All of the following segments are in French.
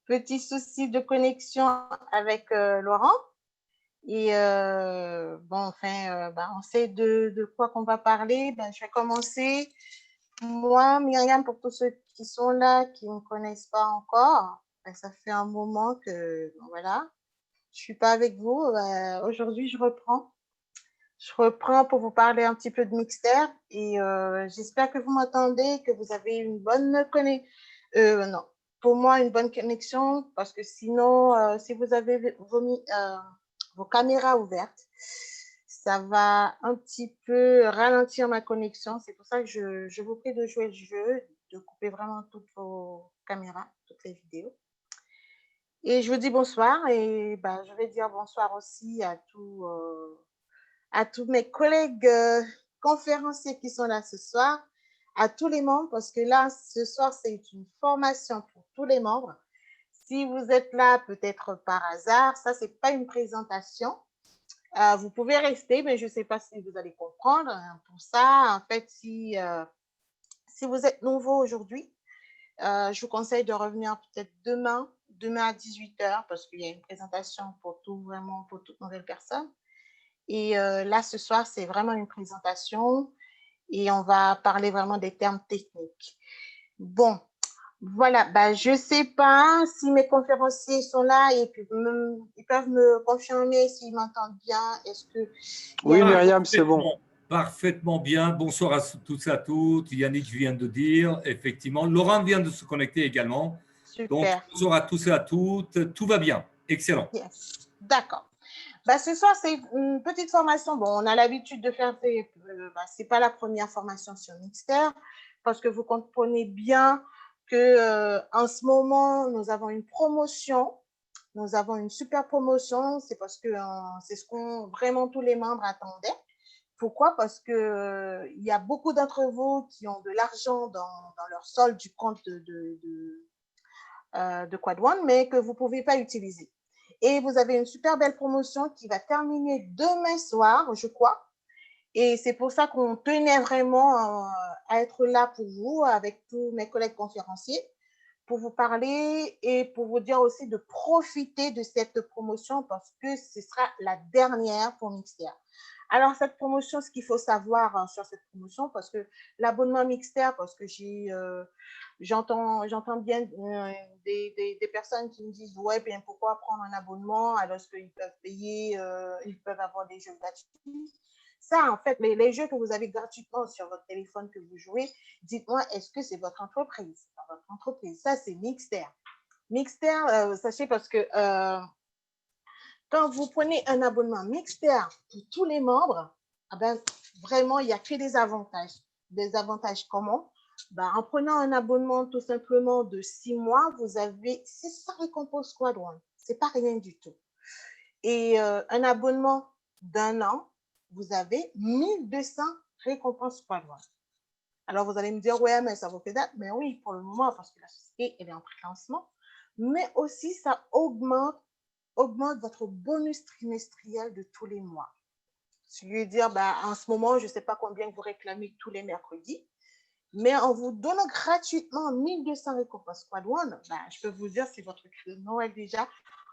Petit souci de connexion avec Laurent. Et bon, enfin, on sait de quoi qu'on va parler. Je vais commencer. Moi, Myriam, pour tous ceux qui sont là, qui ne me connaissent pas encore, ça fait un moment que, voilà, je ne suis pas avec vous. Aujourd'hui, je reprends. Je reprends pour vous parler un petit peu de Mixter et j'espère que vous m'entendez, que vous avez une bonne connexion. Non, pour moi, une bonne connexion parce que sinon, si vous avez vos caméras ouvertes, ça va un petit peu ralentir ma connexion. C'est pour ça que je vous prie de jouer le jeu, de couper vraiment toutes vos caméras, toutes les vidéos. Et je vous dis bonsoir et je vais dire bonsoir aussi à tous mes collègues conférenciers qui sont là ce soir, à tous les membres, parce que là, ce soir, c'est une formation pour tous les membres. Si vous êtes là, peut-être par hasard, ça, c'est pas une présentation. Vous pouvez rester, mais je ne sais pas si vous allez comprendre. Pour ça, en fait, si vous êtes nouveau aujourd'hui, je vous conseille de revenir peut-être demain à 18h, parce qu'il y a une présentation pour vraiment pour toute nouvelle personne. Et là, ce soir, c'est vraiment une présentation et on va parler vraiment des termes techniques. Bon, voilà, je ne sais pas si mes conférenciers sont là et puis ils peuvent me confirmer s'ils m'entendent bien. Est-ce que Oui, Yannick... Myriam, c'est bon. Parfaitement bien. Bonsoir à tous et à toutes. Yannick vient de dire, effectivement. Laurent vient de se connecter également. Super. Donc, bonsoir à tous et à toutes. Tout va bien. Excellent. Yes. D'accord. Ce soir, c'est une petite formation. Bon, on a l'habitude de faire c'est pas la première formation sur Mixter parce que vous comprenez bien que en ce moment, nous avons une promotion. Nous avons une super promotion. C'est parce que c'est ce qu'on vraiment tous les membres attendaient. Pourquoi? Parce que il y a beaucoup d'entre vous qui ont de l'argent dans leur solde du compte de Quad One, mais que vous ne pouvez pas utiliser. Et vous avez une super belle promotion qui va terminer demain soir, je crois. Et c'est pour ça qu'on tenait vraiment à être là pour vous, avec tous mes collègues conférenciers, pour vous parler et pour vous dire aussi de profiter de cette promotion parce que ce sera la dernière pour Mixter. Alors, cette promotion, ce qu'il faut savoir sur cette promotion, parce que l'abonnement Mixter, parce que j'entends bien des personnes qui me disent, ouais, bien pourquoi prendre un abonnement alors qu'ils peuvent payer, ils peuvent avoir des jeux gratuits. Ça, en fait, les jeux que vous avez gratuitement sur votre téléphone que vous jouez, dites-moi, est-ce que c'est votre entreprise? Votre entreprise, ça, c'est Mixter. Mixter, sachez parce que quand vous prenez un abonnement Mixter pour tous les membres, vraiment, il n'y a que des avantages. Des avantages comment? En prenant un abonnement tout simplement de 6 mois, vous avez 600 récompenses Squad One. Ce n'est pas rien du tout. Et un abonnement d'un an, vous avez 1200 récompenses Squad One. Alors, vous allez me dire, ouais, mais ça vaut que date. Mais oui, pour le moment, parce que la société, elle est en pré-lancement. Mais aussi, ça augmente votre bonus trimestriel de tous les mois. Je veux dire, en ce moment, je ne sais pas combien vous réclamez tous les mercredis, mais en vous donnant gratuitement 1200 récompenses Squad One, je peux vous dire, c'est votre cri de Noël déjà.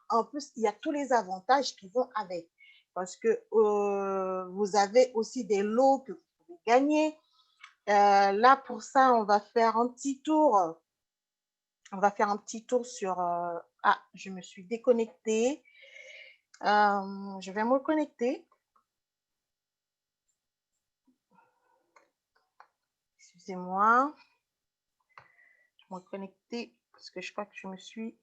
En plus, il y a tous les avantages qui vont avec. Parce que vous avez aussi des lots que vous pouvez gagner. Là, pour ça, on va faire un petit tour. On va faire un petit tour sur... je me suis déconnectée. Je vais me reconnecter. Excusez-moi. Je vais me reconnecter parce que je crois que je me suis...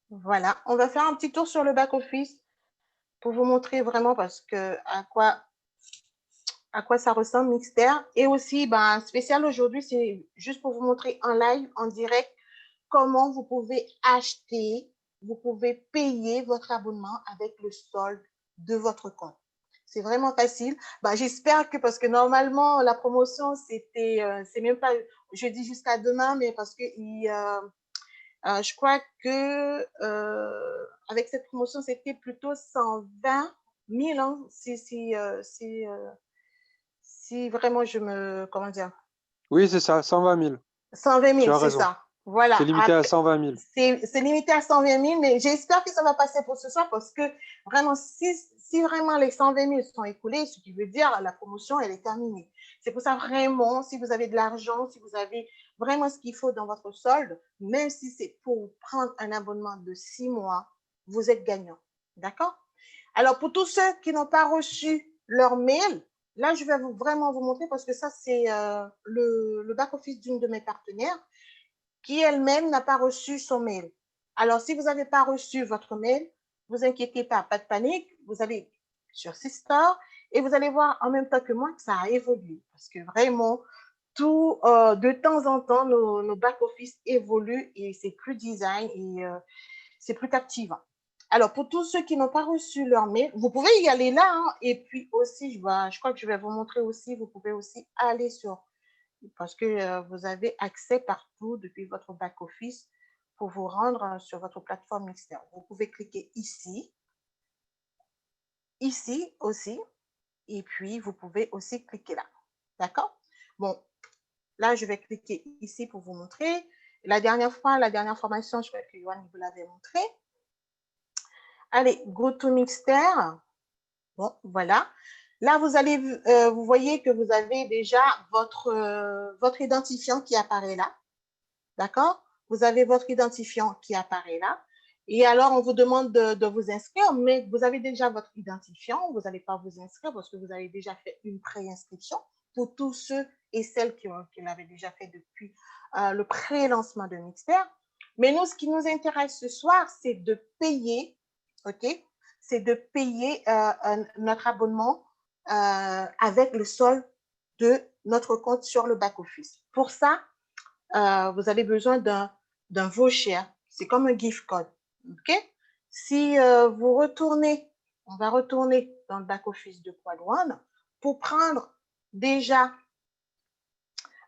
Voilà. On va faire un petit tour sur le back-office pour vous montrer vraiment parce que à quoi ça ressemble Mixter. Et aussi, spécial aujourd'hui, c'est juste pour vous montrer en live, en direct, comment vous pouvez acheter, vous pouvez payer votre abonnement avec le solde de votre compte. C'est vraiment facile. J'espère que, parce que normalement, la promotion, c'est même pas, je dis jusqu'à demain, mais parce que je crois que avec cette promotion, c'était plutôt 120 000, hein, si vraiment comment dire, Oui, c'est ça, 120 000. 120 Tu 000, as c'est raison. ça. Voilà. C'est limité à 120 000. C'est limité à 120 000, mais j'espère que ça va passer pour ce soir parce que vraiment, si vraiment les 120 000 sont écoulés, ce qui veut dire la promotion, elle est terminée. C'est pour ça vraiment, si vous avez de l'argent, si vous avez vraiment ce qu'il faut dans votre solde, même si c'est pour prendre un abonnement de 6 mois, vous êtes gagnant. D'accord? Alors, pour tous ceux qui n'ont pas reçu leur mail, là, je vais vraiment vous montrer parce que ça, c'est le back-office d'une de mes partenaires qui elle-même n'a pas reçu son mail. Alors, si vous n'avez pas reçu votre mail, vous inquiétez pas, pas de panique. Vous allez sur Systore et vous allez voir en même temps que moi que ça a évolué. Parce que vraiment, de temps en temps, nos back-office évoluent et c'est plus design et c'est plus captivant. Alors, pour tous ceux qui n'ont pas reçu leur mail, vous pouvez y aller là. Hein, et puis aussi, je crois que je vais vous montrer aussi, vous pouvez aussi aller sur, parce que vous avez accès partout depuis votre back-office pour vous rendre sur votre plateforme externe. Vous pouvez cliquer ici aussi, et puis vous pouvez aussi cliquer là. D'accord? Bon, là, je vais cliquer ici pour vous montrer. La dernière formation, je crois que Yoann vous l'avait montré. Allez, go to Mixter. Bon, voilà. Là, vous voyez que vous avez déjà votre identifiant qui apparaît là. D'accord? Vous avez votre identifiant qui apparaît là. Et alors, on vous demande de vous inscrire, mais vous avez déjà votre identifiant. Vous n'allez pas vous inscrire parce que vous avez déjà fait une préinscription pour tous ceux et celles qui l'avaient déjà fait depuis le pré-lancement de Mixter. Mais nous, ce qui nous intéresse ce soir, c'est de payer, OK? C'est de payer notre abonnement avec le solde de notre compte sur le back-office. Pour ça, vous avez besoin d'un voucher. C'est comme un gift code. OK? Si vous retournez, on va retourner dans le back-office de Quad One pour prendre déjà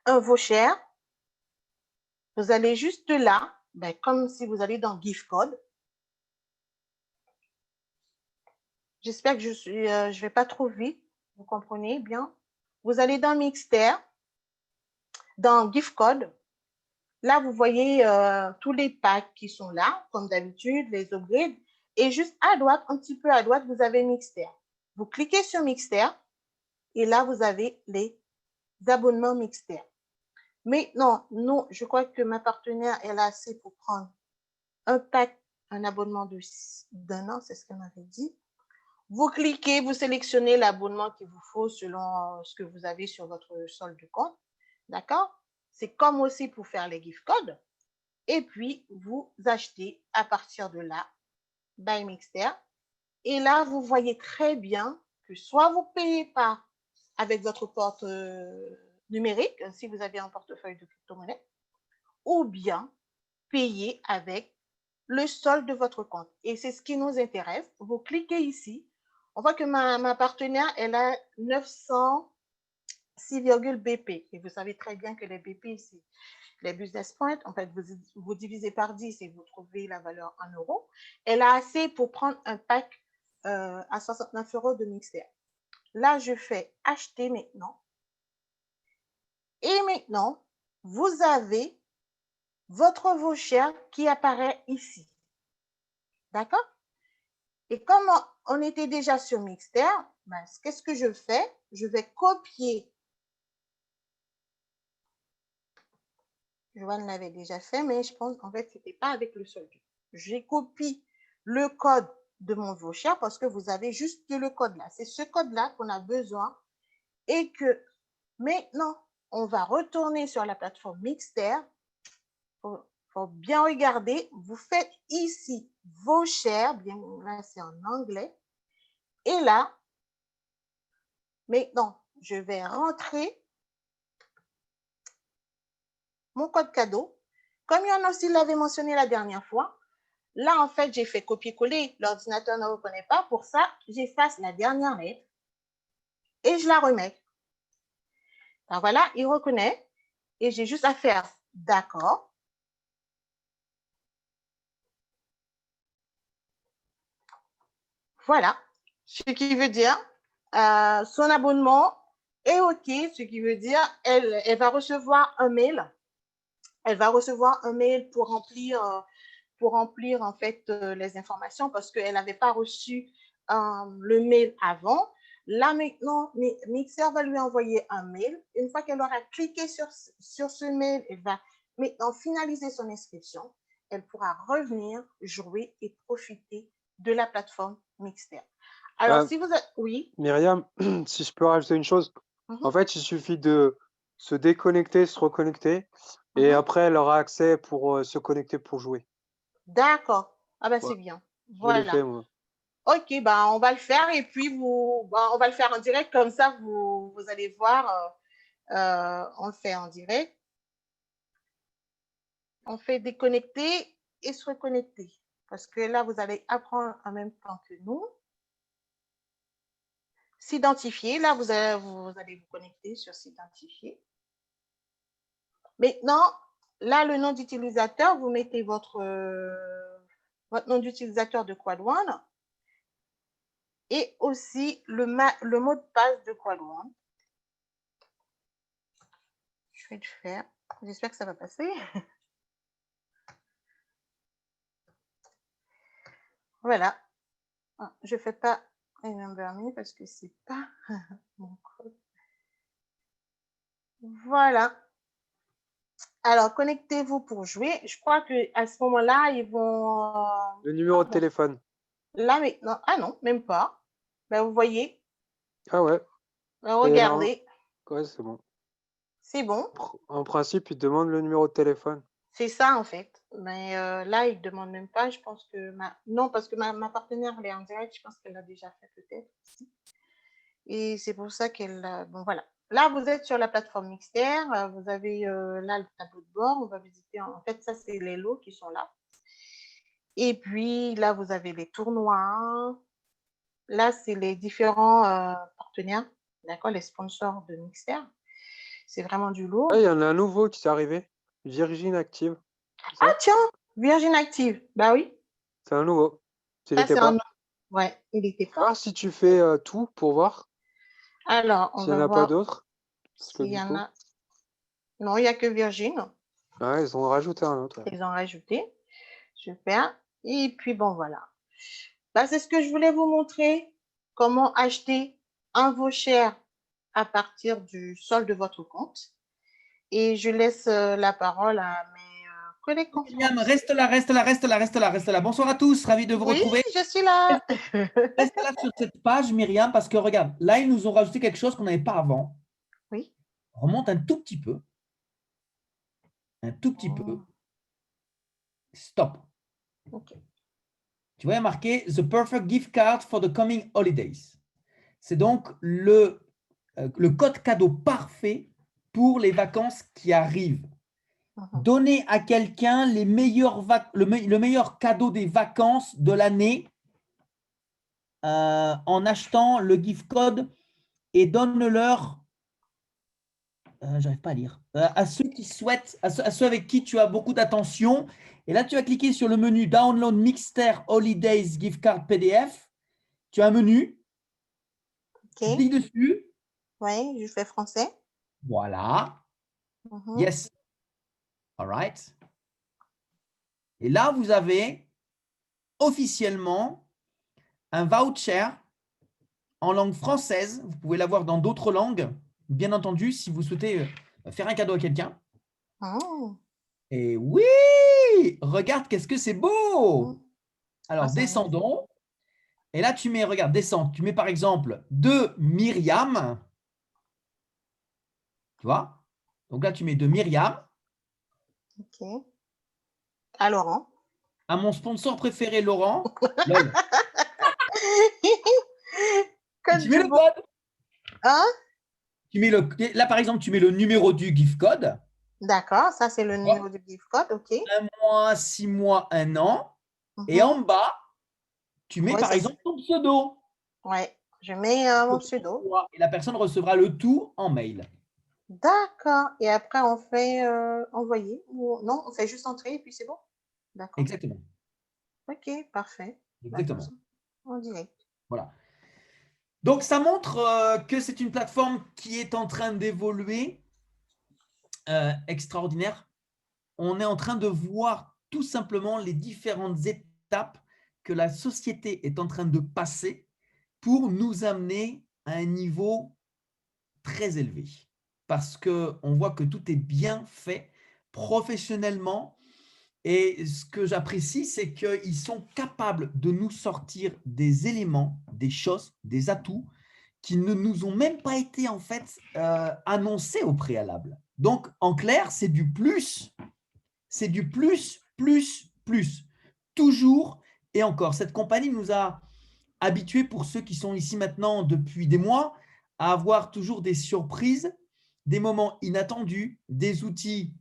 un voucher. Vous allez juste là, ben, comme si vous allez dans gift code. J'espère que je vais pas trop vite. Vous comprenez bien? Vous allez dans Mixter, dans gift code. Là, vous voyez tous les packs qui sont là, comme d'habitude, les upgrades. Et juste à droite, un petit peu à droite, vous avez Mixter. Vous cliquez sur Mixter et là, vous avez les abonnements Mixter. Mais non, je crois que ma partenaire, elle a assez pour prendre un pack, un abonnement d'un an, c'est ce qu'elle m'avait dit. Vous cliquez, vous sélectionnez l'abonnement qu'il vous faut selon ce que vous avez sur votre solde de compte. D'accord? C'est comme aussi pour faire les gift codes. Et puis, vous achetez à partir de là, by Mixter. Et là, vous voyez très bien que soit vous payez pas avec votre porte numérique, si vous avez un portefeuille de crypto-monnaie, ou bien payer avec le solde de votre compte. Et c'est ce qui nous intéresse. Vous cliquez ici. On voit que ma partenaire, elle a 906 BP. Et vous savez très bien que les BP, c'est les business points, en fait, vous divisez par 10 et vous trouvez la valeur en euros. Elle a assez pour prendre un pack à 69 € de Mixter. Là, je fais acheter maintenant. Et maintenant, vous avez votre voucher qui apparaît ici. D'accord? Et comme on était déjà sur Mixter, ben, qu'est-ce que je fais? Je vais copier. Joanne l'avait déjà fait, mais je pense qu'en fait, ce n'était pas avec le solde. J'ai copié le code de mon voucher parce que vous avez juste le code là. C'est ce code-là qu'on a besoin et que maintenant, on va retourner sur la plateforme Mixter. Il faut bien regarder. Vous faites ici voucher, bien là c'est en anglais. Et là, maintenant, je vais rentrer mon code cadeau. Comme Yann aussi l'avait mentionné la dernière fois, là, en fait, j'ai fait copier-coller. L'ordinateur ne reconnaît pas. Pour ça, j'efface la dernière lettre et je la remets. Alors voilà, il reconnaît et j'ai juste à faire d'accord. Voilà, ce qui veut dire son abonnement Et OK, ce qui veut dire elle va recevoir un mail. Elle va recevoir un mail pour remplir en fait les informations parce qu'elle n'avait pas reçu le mail avant. Là maintenant, Mixer va lui envoyer un mail. Une fois qu'elle aura cliqué sur ce mail, elle va maintenant finaliser son inscription. Elle pourra revenir, jouer et profiter de la plateforme Mixer. Alors, si vous avez... Oui. Myriam, si je peux rajouter une chose, en Mhm, fait, il suffit de se déconnecter, se reconnecter, et mhm. après, elle aura accès pour se connecter pour jouer. D'accord. Ah ben, c'est Voilà, bien. je l'ai fait, Voilà. moi. OK, ben, on va le faire et puis on va le faire en direct, comme ça vous allez voir, on le fait en direct. On fait déconnecter et se reconnecter. Parce que là, vous allez apprendre en même temps que nous. S'identifier, là, vous allez vous connecter sur s'identifier. Maintenant, là, le nom d'utilisateur, vous mettez votre nom d'utilisateur de Quad One et aussi le mot de passe de Quad One. Je vais le faire. J'espère que ça va passer. Voilà. Je ne fais pas Remember Me parce que c'est pas mon code. Voilà. Alors, connectez-vous pour jouer. Je crois qu'à ce moment-là, ils vont... Le numéro de bon, téléphone. là, maintenant... Ah non, même pas. Ben, vous voyez. Ah ouais, Ben, et là, regardez. ouais, c'est bon. C'est bon. En principe, il te demande le numéro de téléphone. C'est ça, en fait. Mais là, ils ne demandent même pas. Je pense que... Non, parce que ma partenaire, elle est en direct. Je pense qu'elle l'a déjà fait peut-être. Et c'est pour ça qu'elle... Bon, voilà. Là, vous êtes sur la plateforme Mixter. Vous avez là le tableau de bord. On va visiter. En fait, ça, c'est les lots qui sont là. Et puis, là, vous avez les tournois. Là, c'est les différents partenaires, d'accord, les sponsors de Mixer. C'est vraiment du Ah, lourd. il y en a un nouveau qui s'est arrivé. Virgin Active. C'est Ah, ça? tiens, Virgin Active. Bah oui, C'est un nouveau. S'il ça, n'était c'est un... pas. Ouais, il n'était Faut voir pas. si tu fais tout pour voir Alors, on s'il n'y va en a pas voir d'autres. Parce que s'il y du en coup, a. Non, il n'y a que Virgin. ouais, ils ont rajouté un autre. Ils ont rajouté. Super. Et puis, bon, voilà. Bah, c'est ce que je voulais vous montrer. Comment acheter un voucher à partir du solde de votre compte. Et je laisse la parole à mes collègues Myriam, conférenciers. reste là, reste là, reste là, reste là, reste là. Bonsoir à tous, ravi de vous Oui, retrouver. je suis là. Reste là sur cette page, Myriam, parce que regarde, là, ils nous ont rajouté quelque chose qu'on n'avait pas avant. Oui. On remonte un tout petit peu. Un tout petit peu. Oh, Stop. ok. Tu vois, il y a marqué The Perfect Gift Card for the Coming Holidays. C'est donc le code cadeau parfait pour les vacances qui arrivent. Mhm. Donner à quelqu'un les meilleurs le meilleur cadeau des vacances de l'année en achetant le gift code et donne-leur, j'arrive pas à lire, à ceux qui souhaitent, à ceux avec qui tu as beaucoup d'attention. Et là, tu vas cliquer sur le menu Download Mixter Holidays Gift Card PDF. Tu as un menu, tu Ok. cliques dessus. Oui, je fais français. Voilà. Mhm. Yes. All right. Et là, vous avez officiellement un voucher en langue française. Vous pouvez l'avoir dans d'autres langues, bien entendu, si vous souhaitez faire un cadeau à quelqu'un. Oh. Et oui, regarde, qu'est-ce que c'est beau! Mhm. Ah, Alors, c'est magnifique. descendons. Et là, tu mets, regarde, descends. Tu mets par exemple de Myriam. Tu vois? Donc là, tu mets de Myriam Ok. À Laurent. à mon sponsor préféré, Laurent. Lol. Et Code tu mets du le bon. code. Hein? Là, par exemple, tu mets le numéro du gift code. D'accord, ça c'est le numéro du gift code, ok. 1 mois, 6 mois, 1 an. Et Mhm. en bas, tu mets Oui, par ça c'est. exemple ton pseudo. Ouais, je mets mon pseudo. Et la personne recevra le tout en mail. D'accord. Et après, on fait envoyer. Ou... Non, on fait juste entrer et puis c'est bon. D'accord. Exactement. Ok, parfait. Bah, comme ça, Exactement. en direct. Voilà. Donc, ça montre que c'est une plateforme qui est en train d'évoluer, extraordinaire. On est en train de voir tout simplement les différentes étapes que la société est en train de passer pour nous amener à un niveau très élevé. Parce qu'on voit que tout est bien fait professionnellement. Et ce que j'apprécie, c'est qu'ils sont capables de nous sortir des éléments, des choses, des atouts qui ne nous ont même pas été en fait annoncés au préalable. Donc, en clair, c'est du plus. C'est du plus, plus, plus. Toujours et encore. Cette compagnie nous a habitués, pour ceux qui sont ici maintenant depuis des mois, à avoir toujours des surprises, des moments inattendus, des outils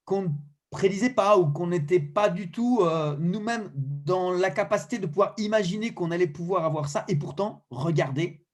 qu'on ne prédisait pas ou qu'on n'était pas du tout nous-mêmes dans la capacité de pouvoir imaginer qu'on allait pouvoir avoir ça. Et pourtant, regardez,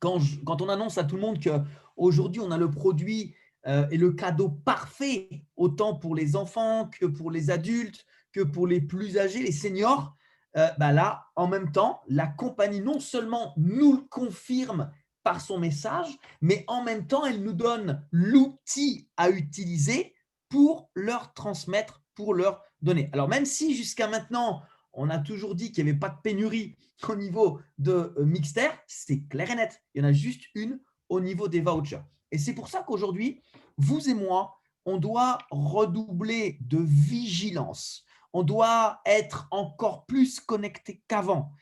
quand on annonce à tout le monde qu'aujourd'hui, on a le produit et le cadeau parfait, autant pour les enfants que pour les adultes, que pour les plus âgés, les seniors, là, en même temps, la compagnie non seulement nous le confirme par son message, mais en même temps, elle nous donne l'outil à utiliser pour leur transmettre, pour leur donner. Alors, même si jusqu'à maintenant, on a toujours dit qu'il n'y avait pas de pénurie au niveau de Mixter, c'est clair et net. Il y en a juste une au niveau des vouchers. Et c'est pour ça qu'aujourd'hui, vous et moi, on doit redoubler de vigilance. On doit être encore plus connecté qu'avant.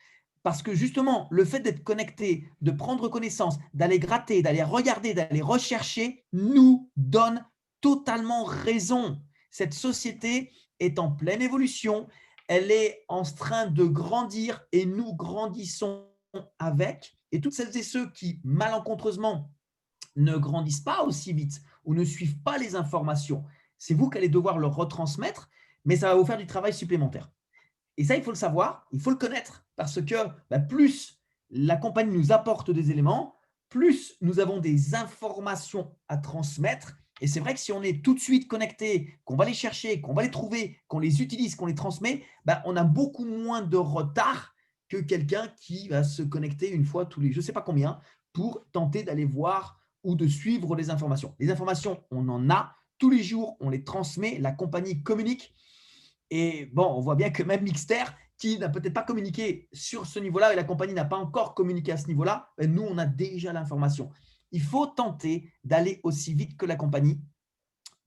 Parce que justement, le fait d'être connecté, de prendre connaissance, d'aller gratter, d'aller regarder, d'aller rechercher, nous donne totalement raison. Cette société est en pleine évolution. Elle est en train de grandir et nous grandissons avec. Et toutes celles et ceux qui, malencontreusement, ne grandissent pas aussi vite ou ne suivent pas les informations, c'est vous qui allez devoir leur retransmettre, mais ça va vous faire du travail supplémentaire. Et ça, il faut le savoir, il faut le connaître, parce que plus la compagnie nous apporte des éléments, plus nous avons des informations à transmettre. Et c'est vrai que si on est tout de suite connecté, qu'on va les chercher, qu'on va les trouver, qu'on les utilise, qu'on les transmet, on a beaucoup moins de retard que quelqu'un qui va se connecter une fois tous les je ne sais pas combien pour tenter d'aller voir ou de suivre les informations. Les informations, on en a tous les jours, on les transmet, la compagnie communique. Et bon, on voit bien que même Mixter, qui n'a peut-être pas communiqué sur ce niveau-là et la compagnie n'a pas encore communiqué à ce niveau-là, nous, on a déjà l'information. Il faut tenter d'aller aussi vite que la compagnie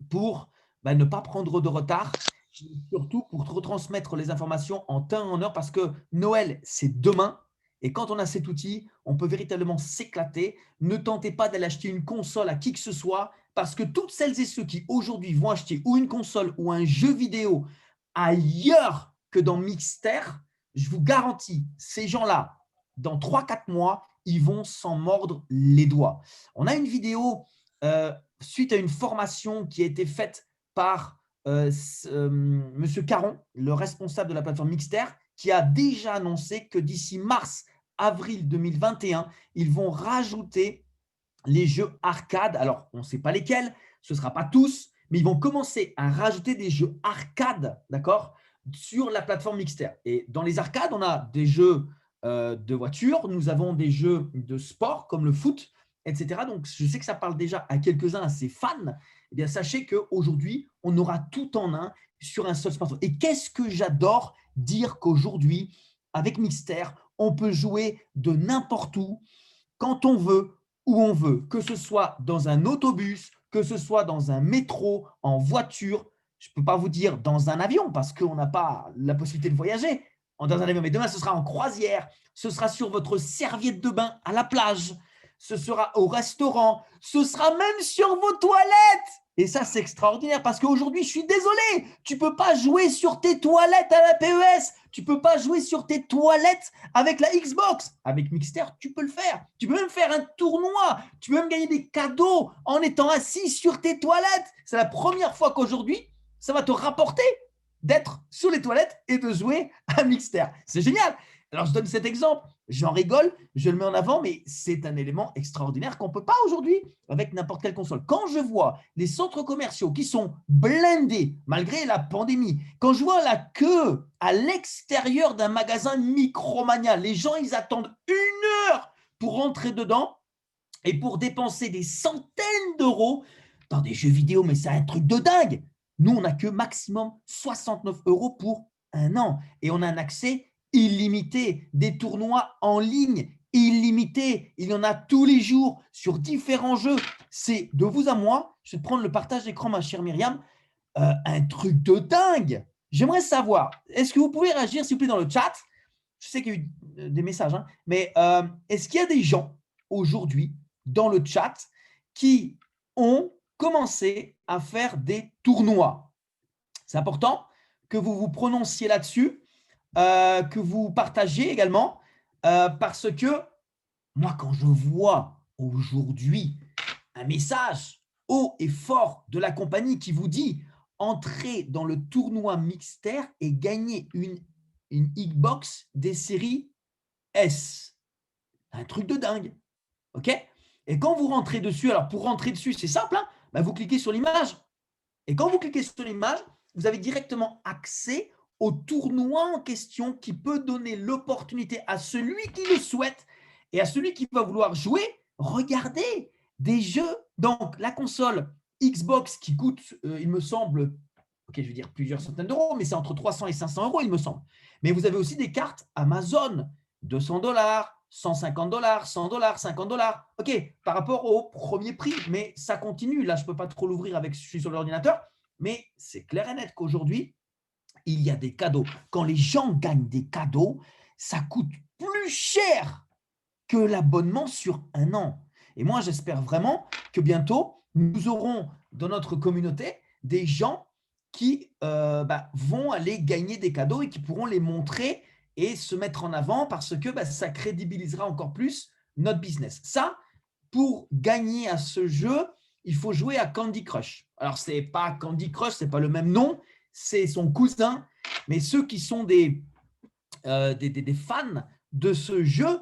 pour ne pas prendre de retard, surtout pour retransmettre les informations en temps et en heure, parce que Noël, c'est demain. Et quand on a cet outil, on peut véritablement s'éclater. Ne tentez pas d'aller acheter une console à qui que ce soit, parce que toutes celles et ceux qui aujourd'hui vont acheter ou une console ou un jeu vidéo ailleurs que dans Mixter, je vous garantis, ces gens-là, dans 3-4 mois, ils vont s'en mordre les doigts. On a une vidéo suite à une formation qui a été faite par Monsieur Caron, le responsable de la plateforme Mixter, qui a déjà annoncé que d'ici mars-avril 2021, ils vont rajouter les jeux arcade. Alors, on ne sait pas lesquels, ce ne sera pas tous, mais ils vont commencer à rajouter des jeux arcade, d'accord, sur la plateforme Mixter. Et dans les arcades, on a des jeux de voiture, nous avons des jeux de sport comme le foot, etc. Donc, je sais que ça parle déjà à quelques-uns, à ses fans. Eh bien, sachez qu'aujourd'hui, on aura tout en un sur un seul smartphone. Et qu'est-ce que j'adore dire qu'aujourd'hui, avec Mixter, on peut jouer de n'importe où, quand on veut, où on veut, que ce soit dans un autobus, que ce soit dans un métro, en voiture. Je ne peux pas vous dire dans un avion parce qu'on n'a pas la possibilité de voyager dans un avion. Mais demain, ce sera en croisière, ce sera sur votre serviette de bain à la plage, ce sera au restaurant, ce sera même sur vos toilettes. Et ça, c'est extraordinaire parce qu'aujourd'hui, je suis désolé, tu ne peux pas jouer sur tes toilettes à la PES, tu ne peux pas jouer sur tes toilettes avec la Xbox. Avec Mixter, tu peux le faire. Tu peux même faire un tournoi, tu peux même gagner des cadeaux en étant assis sur tes toilettes. C'est la première fois qu'aujourd'hui, ça va te rapporter d'être sous les toilettes et de jouer à Mixter. C'est génial. Alors, je donne cet exemple, j'en rigole, je le mets en avant, mais c'est un élément extraordinaire qu'on ne peut pas aujourd'hui avec n'importe quelle console. Quand je vois les centres commerciaux qui sont blindés malgré la pandémie, quand je vois la queue à l'extérieur d'un magasin Micromania, les gens, ils attendent 1 heure pour rentrer dedans et pour dépenser des centaines d'euros dans des jeux vidéo, mais c'est un truc de dingue. Nous, on n'a que maximum 69 € pour un an et on a un accès illimité, des tournois en ligne illimités. Il y en a tous les jours sur différents jeux. C'est de vous à moi. Je vais prendre le partage d'écran, ma chère Myriam. Un truc de dingue. J'aimerais savoir, est-ce que vous pouvez réagir, s'il vous plaît, dans le chat? Je sais qu'il y a eu des messages, hein, mais est-ce qu'il y a des gens aujourd'hui dans le chat qui ont commencé à faire des tournois? C'est important que vous vous prononciez là-dessus, que vous partagiez également, parce que moi, quand je vois aujourd'hui un message haut et fort de la compagnie qui vous dit « Entrez dans le tournoi Mixter et gagnez une Xbox des séries S ». Un truc de dingue. OK? Et quand vous rentrez dessus, alors pour rentrer dessus, c'est simple, hein, bah vous cliquez sur l'image. Et quand vous cliquez sur l'image, vous avez directement accès au tournoi en question qui peut donner l'opportunité à celui qui le souhaite et à celui qui va vouloir jouer, regardez des jeux. Donc, la console Xbox qui coûte, il me semble, ok, je vais dire plusieurs centaines d'euros, mais c'est entre 300 et 500 €, il me semble. Mais vous avez aussi des cartes Amazon, 200 $, 150 $, 100 $, 50 $. Ok, par rapport au premier prix, mais ça continue. Là, je ne peux pas trop l'ouvrir avec, je suis sur l'ordinateur, mais c'est clair et net qu'aujourd'hui, il y a des cadeaux. Quand les gens gagnent des cadeaux, ça coûte plus cher que l'abonnement sur un an. Et moi, j'espère vraiment que bientôt, nous aurons dans notre communauté des gens qui vont aller gagner des cadeaux et qui pourront les montrer et se mettre en avant parce que ça crédibilisera encore plus notre business. Ça, pour gagner à ce jeu, il faut jouer à Candy Crush. Alors, ce n'est pas Candy Crush, ce n'est pas le même nom, c'est son cousin. Mais ceux qui sont des fans de ce jeu,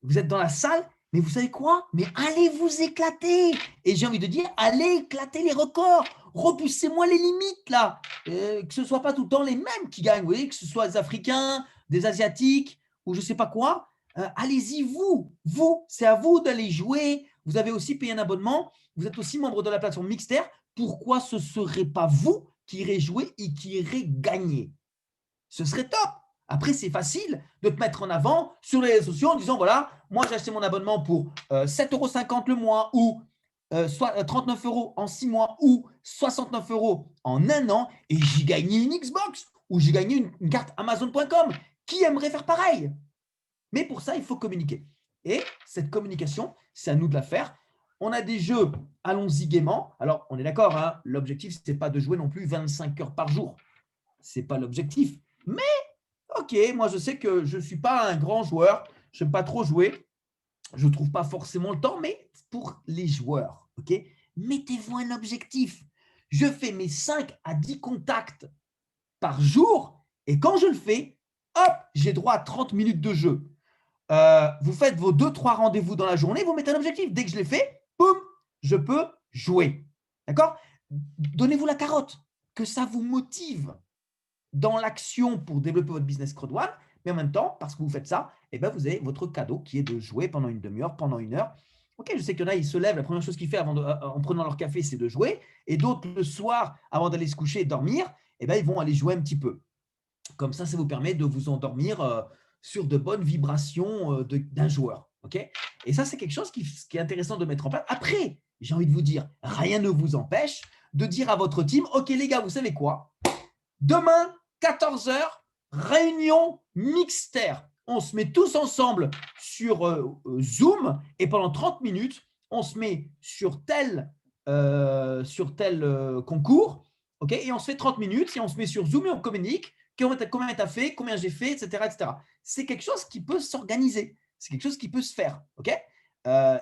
vous êtes dans la salle, mais vous savez quoi? Mais allez vous éclater. Et j'ai envie de dire, allez éclater les records. Repoussez-moi les limites, là. Que ce ne soit pas tout le temps les mêmes qui gagnent. Vous voyez, que ce soit des Africains, des Asiatiques ou je ne sais pas quoi. Allez-y, vous, c'est à vous d'aller jouer. Vous avez aussi payé un abonnement. Vous êtes aussi membre de la plateforme Mixter. Pourquoi ce ne serait pas vous qui irez jouer et qui irez gagner? Ce serait top. Après, c'est facile de te mettre en avant sur les réseaux sociaux en disant, voilà, moi, j'ai acheté mon abonnement pour 7,50 € le mois ou 39 € en 6 mois ou 69 € en un an et j'ai gagné une Xbox ou j'ai gagné une carte Amazon.com. Qui aimerait faire pareil? Mais pour ça, il faut communiquer. Et cette communication, c'est à nous de la faire. On a des jeux, allons-y gaiement. Alors, on est d'accord, hein, l'objectif, ce n'est pas de jouer non plus 25 heures par jour. Ce n'est pas l'objectif. Mais, ok, moi, je sais que je ne suis pas un grand joueur. Je n'aime pas trop jouer. Je ne trouve pas forcément le temps, mais pour les joueurs, ok, mettez-vous un objectif. Je fais mes 5 à 10 contacts par jour et quand je le fais, hop, j'ai droit à 30 minutes de jeu. Vous faites vos 2-3 rendez-vous dans la journée, vous mettez un objectif. Dès que je l'ai fait, boum, je peux jouer. D'accord? Donnez-vous la carotte, que ça vous motive dans l'action pour développer votre business CrowdOne, mais en même temps, parce que vous faites ça, eh ben, vous avez votre cadeau qui est de jouer pendant une demi-heure, pendant une heure. Ok, je sais qu'il y en a, ils se lèvent, la première chose qu'ils font en prenant leur café, c'est de jouer. Et d'autres, le soir, avant d'aller se coucher et dormir, eh ben, ils vont aller jouer un petit peu. Comme ça vous permet de vous endormir sur de bonnes vibrations d'un joueur. Okay, et ça, c'est quelque chose qui est intéressant de mettre en place. Après, j'ai envie de vous dire, rien ne vous empêche de dire à votre team, ok les gars, vous savez quoi? Demain, 14 h, réunion Mixter. On se met tous ensemble sur Zoom et pendant 30 minutes, on se met sur tel concours, okay, et on se fait 30 minutes et on se met sur Zoom et on communique. Combien tu as fait, combien j'ai fait, etc., etc. C'est quelque chose qui peut s'organiser. C'est quelque chose qui peut se faire. Okay,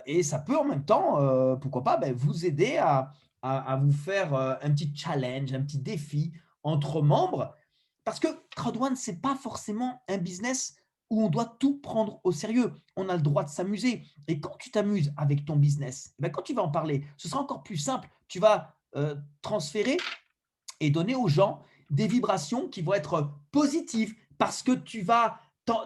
et ça peut en même temps, pourquoi pas, vous aider à vous faire un petit challenge, un petit défi entre membres. Parce que CrowdOne, ce n'est pas forcément un business où on doit tout prendre au sérieux. On a le droit de s'amuser. Et quand tu t'amuses avec ton business, quand tu vas en parler, ce sera encore plus simple. Tu vas transférer et donner aux gens des vibrations qui vont être positives parce que tu vas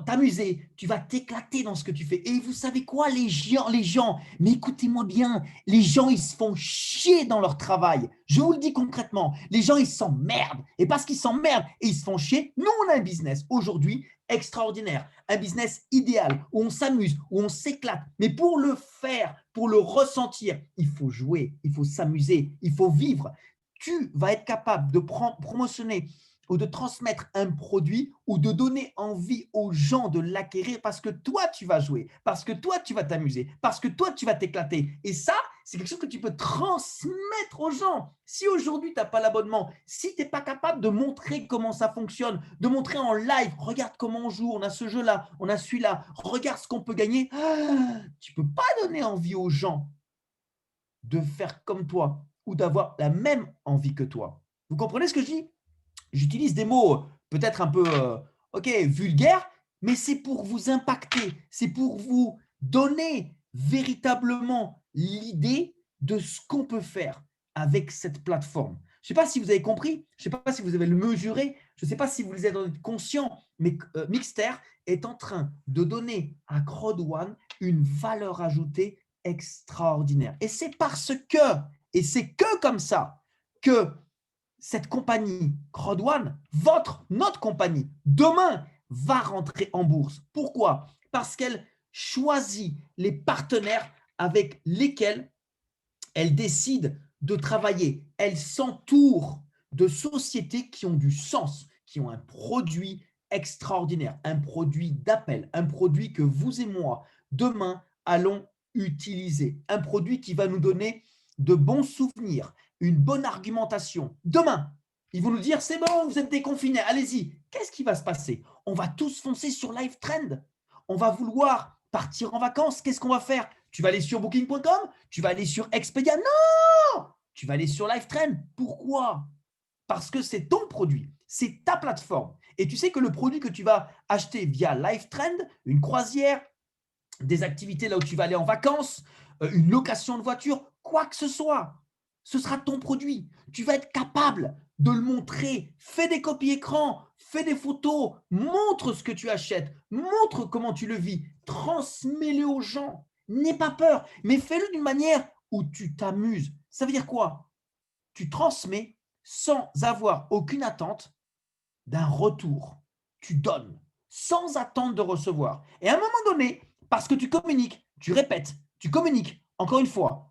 t'amuser, tu vas t'éclater dans ce que tu fais. Et vous savez quoi, les gens, mais écoutez-moi bien, les gens, ils se font chier dans leur travail. Je vous le dis concrètement, les gens, ils s'emmerdent. Et parce qu'ils s'emmerdent et ils se font chier, nous, on a un business aujourd'hui extraordinaire, un business idéal, où on s'amuse, où on s'éclate. Mais pour le faire, pour le ressentir, il faut jouer, il faut s'amuser, il faut vivre. Tu vas être capable de promotionner ou de transmettre un produit ou de donner envie aux gens de l'acquérir parce que toi, tu vas jouer, parce que toi, tu vas t'amuser, parce que toi, tu vas t'éclater. Et ça, c'est quelque chose que tu peux transmettre aux gens. Si aujourd'hui, tu n'as pas l'abonnement, si tu n'es pas capable de montrer comment ça fonctionne, de montrer en live, regarde comment on joue, on a ce jeu-là, on a celui-là, regarde ce qu'on peut gagner, tu ne peux pas donner envie aux gens de faire comme toi ou d'avoir la même envie que toi. Vous comprenez ce que je dis? J'utilise des mots peut-être un peu vulgaires, mais c'est pour vous impacter, c'est pour vous donner véritablement l'idée de ce qu'on peut faire avec cette plateforme. Je ne sais pas si vous avez compris, je ne sais pas si vous avez le mesuré, je ne sais pas si vous êtes conscient, mais Mixter est en train de donner à Crowd1 une valeur ajoutée extraordinaire. Et c'est parce que, et c'est que comme ça, que cette compagnie, Crowd1, notre compagnie, demain, va rentrer en bourse. Pourquoi? Parce qu'elle choisit les partenaires avec lesquels elle décide de travailler. Elle s'entoure de sociétés qui ont du sens, qui ont un produit extraordinaire, un produit d'appel, un produit que vous et moi, demain, allons utiliser. Un produit qui va nous donner de bons souvenirs, une bonne argumentation. Demain, ils vont nous dire, c'est bon, vous êtes déconfinés, allez-y. Qu'est-ce qui va se passer? On va tous foncer sur Live Trend. On va vouloir partir en vacances. Qu'est-ce qu'on va faire? Tu vas aller sur booking.com? Tu vas aller sur Expedia? Non! Tu vas aller sur Live Trend. Pourquoi? Parce que c'est ton produit, c'est ta plateforme. Et tu sais que le produit que tu vas acheter via Live Trend, une croisière, des activités là où tu vas aller en vacances, une location de voiture, quoi que ce soit, ce sera ton produit. Tu vas être capable de le montrer. Fais des copies écran, fais des photos, montre ce que tu achètes, montre comment tu le vis, transmets-le aux gens. N'aie pas peur, mais fais-le d'une manière où tu t'amuses. Ça veut dire quoi? Tu transmets sans avoir aucune attente d'un retour. Tu donnes sans attendre de recevoir. Et à un moment donné, parce que tu communiques, tu répètes, tu communiques, encore une fois,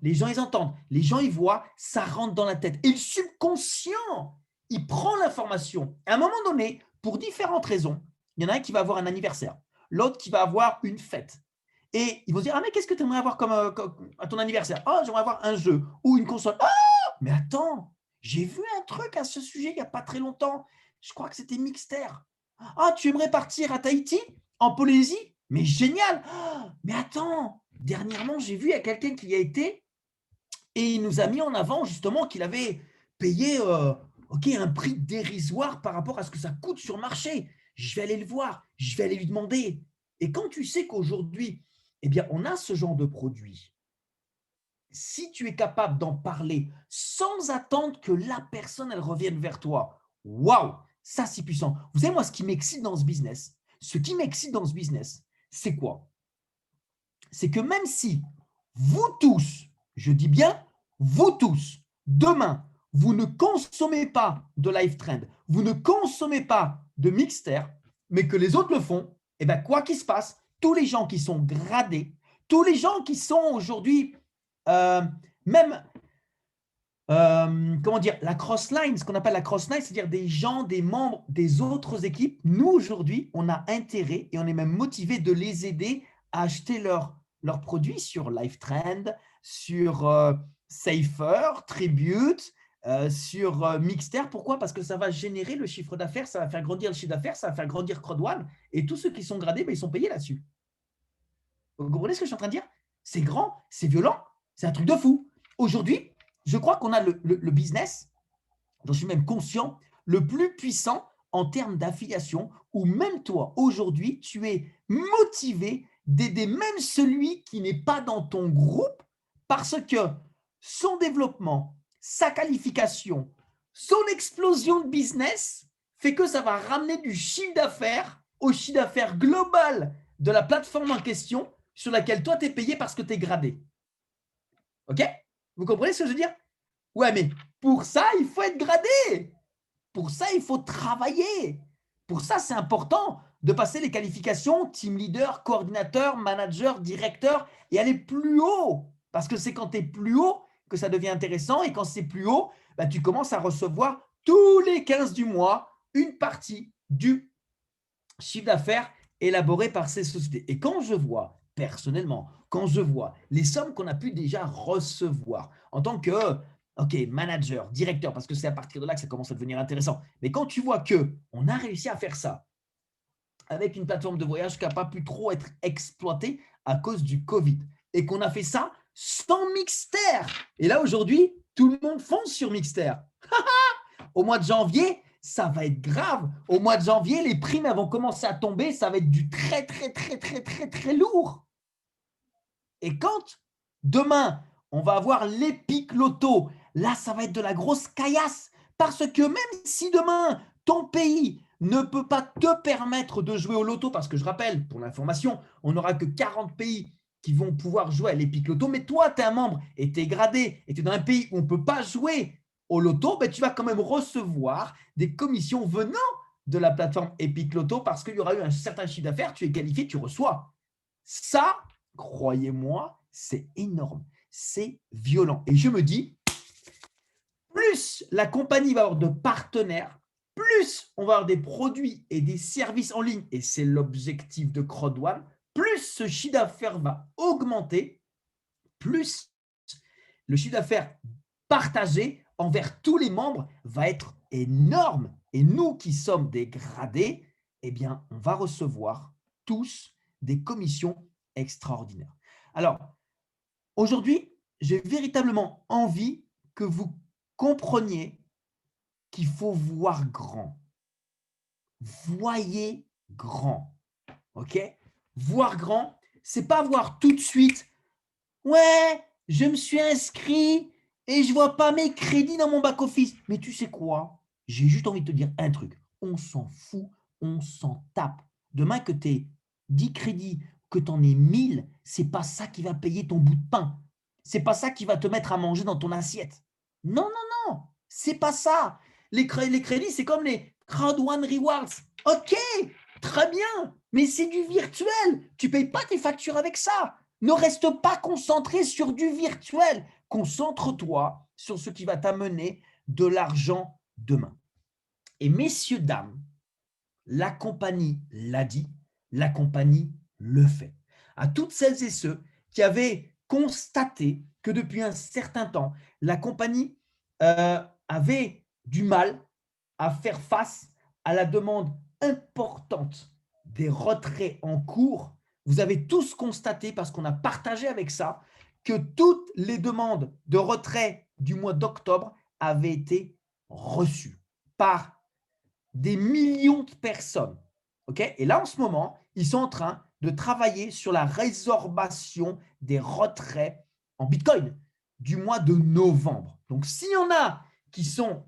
les gens ils entendent, les gens ils voient, ça rentre dans la tête. Et le subconscient, il prend l'information. À un moment donné, pour différentes raisons, il y en a un qui va avoir un anniversaire, l'autre qui va avoir une fête. Et ils vont se dire, ah mais qu'est-ce que tu aimerais avoir comme à ton anniversaire? Oh, j'aimerais avoir un jeu ou une console. Ah, mais attends, j'ai vu un truc à ce sujet il n'y a pas très longtemps. Je crois que c'était Mixter. Ah, tu aimerais partir à Tahiti, en Polynésie? Mais génial! Mais attends, dernièrement, j'ai vu il y a quelqu'un qui y a été et il nous a mis en avant justement qu'il avait payé un prix dérisoire par rapport à ce que ça coûte sur le marché. Je vais aller le voir, je vais aller lui demander. Et quand tu sais qu'aujourd'hui, eh bien, on a ce genre de produit, si tu es capable d'en parler sans attendre que la personne elle revienne vers toi, waouh, ça c'est puissant. Vous savez, moi, ce qui m'excite dans ce business, c'est quoi? C'est que même si vous tous, je dis bien vous tous, demain, vous ne consommez pas de Live Trend, vous ne consommez pas de Mixter, mais que les autres le font, et bien quoi qu'il se passe, tous les gens qui sont gradés, tous les gens qui sont aujourd'hui la crossline, ce qu'on appelle la crossline, c'est-à-dire des gens, des membres des autres équipes. Nous, aujourd'hui, on a intérêt et on est même motivé de les aider à acheter leurs produits sur Live Trend, sur Safer, Tribute, sur Mixter. Pourquoi? Parce que ça va générer le chiffre d'affaires, ça va faire grandir le chiffre d'affaires, ça va faire grandir Crowd1 et tous ceux qui sont gradés, ils sont payés là-dessus. Vous comprenez ce que je suis en train de dire? C'est grand, c'est violent, c'est un truc de fou. Aujourd'hui, je crois qu'on a le business, dont je suis même conscient, le plus puissant en termes d'affiliation, où même toi, aujourd'hui, tu es motivé d'aider même celui qui n'est pas dans ton groupe parce que son développement, sa qualification, son explosion de business fait que ça va ramener du chiffre d'affaires au chiffre d'affaires global de la plateforme en question sur laquelle toi, tu es payé parce que tu es gradé. OK? Vous comprenez ce que je veux dire? Ouais, mais pour ça, il faut être gradé. Pour ça, il faut travailler. Pour ça, c'est important de passer les qualifications team leader, coordinateur, manager, directeur et aller plus haut. Parce que c'est quand tu es plus haut que ça devient intéressant. Et quand c'est plus haut, bah, tu commences à recevoir tous les 15 du mois une partie du chiffre d'affaires élaboré par ces sociétés. Et quand je vois, personnellement, quand je vois les sommes qu'on a pu déjà recevoir en tant que manager, directeur, parce que c'est à partir de là que ça commence à devenir intéressant. Mais quand tu vois qu'on a réussi à faire ça avec une plateforme de voyage qui n'a pas pu trop être exploitée à cause du Covid et qu'on a fait ça sans Mixter. Et là, aujourd'hui, tout le monde fonce sur Mixter. Au mois de janvier, ça va être grave. Au mois de janvier, les primes elles vont commencer à tomber. Ça va être du très, très, très, très, très, très lourd. Et quand demain, on va avoir l'Epic Loto, là, ça va être de la grosse caillasse. Parce que même si demain, ton pays ne peut pas te permettre de jouer au loto, parce que je rappelle, pour l'information, on n'aura que 40 pays qui vont pouvoir jouer à l'Epic Loto, mais toi, tu es un membre et tu es gradé et tu es dans un pays où on ne peut pas jouer au loto, ben, tu vas quand même recevoir des commissions venant de la plateforme Epic Loto parce qu'il y aura eu un certain chiffre d'affaires, tu es qualifié, tu reçois. Ça, croyez-moi, c'est énorme, c'est violent. Et je me dis, plus la compagnie va avoir de partenaires, plus on va avoir des produits et des services en ligne, et c'est l'objectif de Crowd1, plus ce chiffre d'affaires va augmenter, plus le chiffre d'affaires partagé envers tous les membres va être énorme. Et nous qui sommes des gradés, eh bien, on va recevoir tous des commissions extraordinaires. Alors, aujourd'hui, j'ai véritablement envie que vous compreniez qu'il faut voir grand. Voyez grand. OK? Voir grand, c'est pas voir tout de suite. Ouais, je me suis inscrit et je vois pas mes crédits dans mon back-office. Mais tu sais quoi? J'ai juste envie de te dire un truc. On s'en fout, on s'en tape. Demain que tu aies 10 crédits, que tu en aies 1000, c'est pas ça qui va payer ton bout de pain. C'est pas ça qui va te mettre à manger dans ton assiette. Non, non, non, c'est pas ça. Les crédits, c'est comme les Crowd1 Rewards. OK, très bien, mais c'est du virtuel. Tu payes pas tes factures avec ça. Ne reste pas concentré sur du virtuel. Concentre-toi sur ce qui va t'amener de l'argent demain. Et messieurs, dames, la compagnie l'a dit, la compagnie le fait. À toutes celles et ceux qui avaient constaté que depuis un certain temps, la compagnie avait du mal à faire face à la demande importante des retraits en cours, vous avez tous constaté, parce qu'on a partagé avec ça, que toutes les demandes de retrait du mois d'octobre avaient été reçues par des millions de personnes. Okay? Et là, en ce moment, ils sont en train de travailler sur la résorbation des retraits en Bitcoin du mois de novembre. Donc, s'il y en a qui sont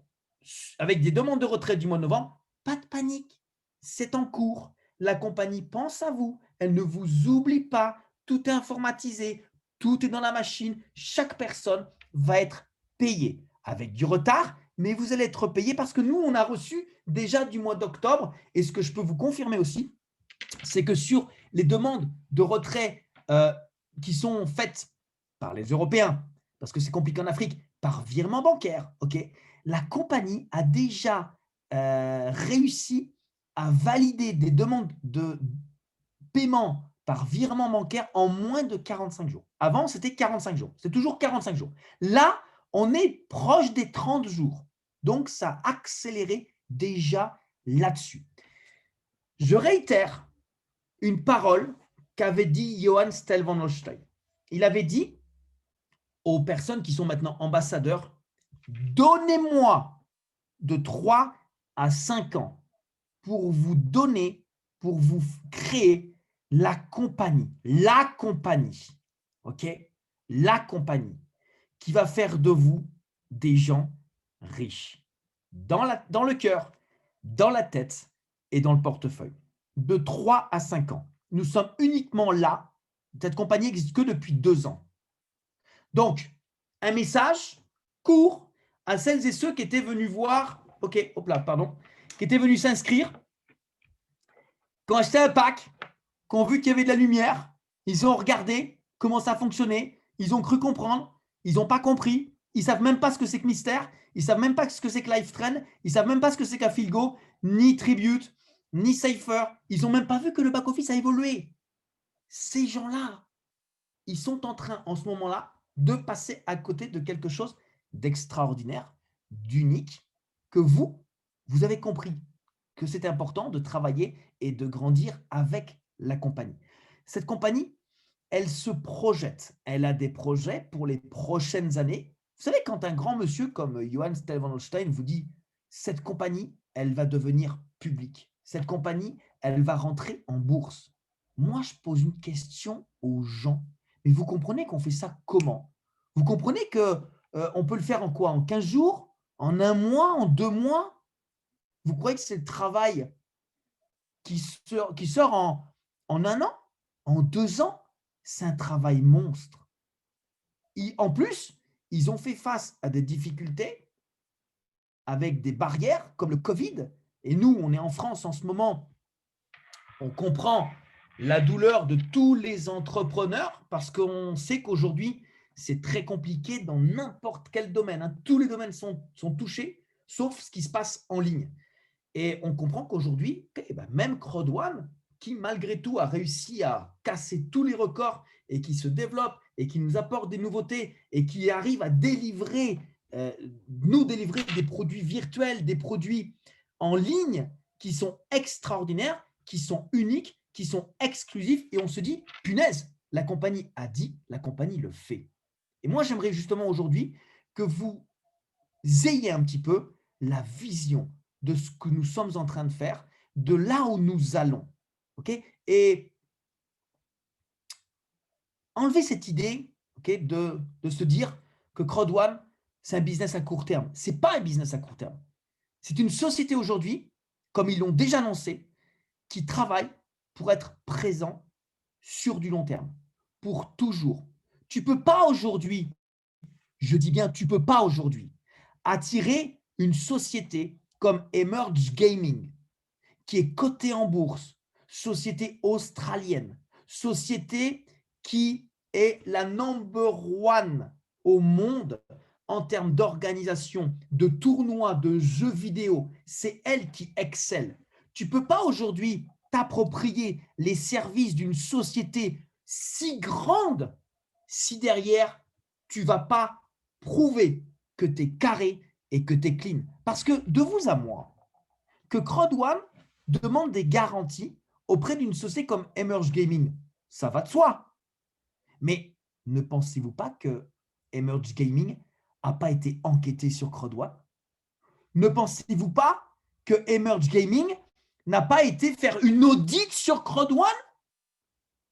avec des demandes de retrait du mois de novembre, pas de panique, c'est en cours. La compagnie pense à vous, elle ne vous oublie pas, tout est informatisé, tout est dans la machine, chaque personne va être payée avec du retard, mais vous allez être payé parce que nous, on a reçu déjà du mois d'octobre. Et ce que je peux vous confirmer aussi, c'est que sur les demandes de retrait qui sont faites par les Européens, parce que c'est compliqué en Afrique, par virement bancaire, okay, la compagnie a déjà réussi à valider des demandes de paiement par virement bancaire en moins de 45 jours. Avant, c'était 45 jours. C'est toujours 45 jours. Là, on est proche des 30 jours. Donc, ça a accéléré déjà là-dessus. Je réitère une parole qu'avait dit Johann Stel van Holstein. Il avait dit aux personnes qui sont maintenant ambassadeurs, donnez-moi de 3 à 5 ans pour vous donner, pour vous créer la compagnie, ok, la compagnie qui va faire de vous des gens riches dans le cœur, dans la tête et dans le portefeuille. de 3 à 5 ans. Nous sommes uniquement là. Cette compagnie n'existe que depuis 2 ans. Donc, un message court à celles et ceux qui étaient venus voir, qui étaient venus s'inscrire, qui ont acheté un pack, qui ont vu qu'il y avait de la lumière, ils ont regardé comment ça fonctionnait, ils ont cru comprendre, ils n'ont pas compris, ils ne savent même pas ce que c'est que Mystère, ils ne savent même pas ce que c'est que LiveTrend, ils ne savent même pas ce que c'est qu'Affilgo, ni Tribute, ni Cypher, ils n'ont même pas vu que le back-office a évolué. Ces gens-là, ils sont en train, en ce moment-là, de passer à côté de quelque chose d'extraordinaire, d'unique, que vous avez compris que c'était important de travailler et de grandir avec la compagnie. Cette compagnie, elle se projette. Elle a des projets pour les prochaines années. Vous savez, quand un grand monsieur comme Johann Stel von Holstein vous dit « cette compagnie, elle va devenir publique. Cette compagnie, elle va rentrer en bourse. » Moi, je pose une question aux gens. Mais vous comprenez qu'on fait ça comment? Vous comprenez qu'on peut le faire en quoi? En 15 jours? En 1 mois? En 2 mois? Vous croyez que c'est le travail qui sort en 1 an? En 2 ans? C'est un travail monstre. En plus, ils ont fait face à des difficultés avec des barrières comme le Covid. Et nous, on est en France en ce moment. On comprend la douleur de tous les entrepreneurs parce qu'on sait qu'aujourd'hui, c'est très compliqué dans n'importe quel domaine. Tous les domaines sont touchés, sauf ce qui se passe en ligne. Et on comprend qu'aujourd'hui, même Crowd1, qui malgré tout a réussi à casser tous les records et qui se développe et qui nous apporte des nouveautés et qui arrive à nous délivrer des produits virtuels, des produits en ligne qui sont extraordinaires, qui sont uniques, qui sont exclusifs. Et on se dit, punaise, la compagnie a dit, la compagnie le fait. Et moi, j'aimerais justement aujourd'hui que vous ayez un petit peu la vision de ce que nous sommes en train de faire, de là où nous allons. Okay? Et enlever cette idée de se dire que Crowd1, c'est un business à court terme. Ce n'est pas un business à court terme. C'est une société aujourd'hui, comme ils l'ont déjà annoncé, qui travaille pour être présent sur du long terme, pour toujours. Tu ne peux pas aujourd'hui, je dis bien tu ne peux pas aujourd'hui, attirer une société comme Emerge Gaming, qui est cotée en bourse, société australienne, société qui est la number one au monde en termes d'organisation, de tournois, de jeux vidéo. C'est elle qui excelle. Tu ne peux pas aujourd'hui t'approprier les services d'une société si grande si derrière, tu ne vas pas prouver que tu es carré et que tu es clean. Parce que de vous à moi, que Crowd1 demande des garanties auprès d'une société comme Emerge Gaming, ça va de soi. Mais ne pensez-vous pas que Emerge Gaming n'a pas été enquêté sur Crowd1? Ne pensez-vous pas que Emerge Gaming n'a pas été faire une audit sur Crowd1?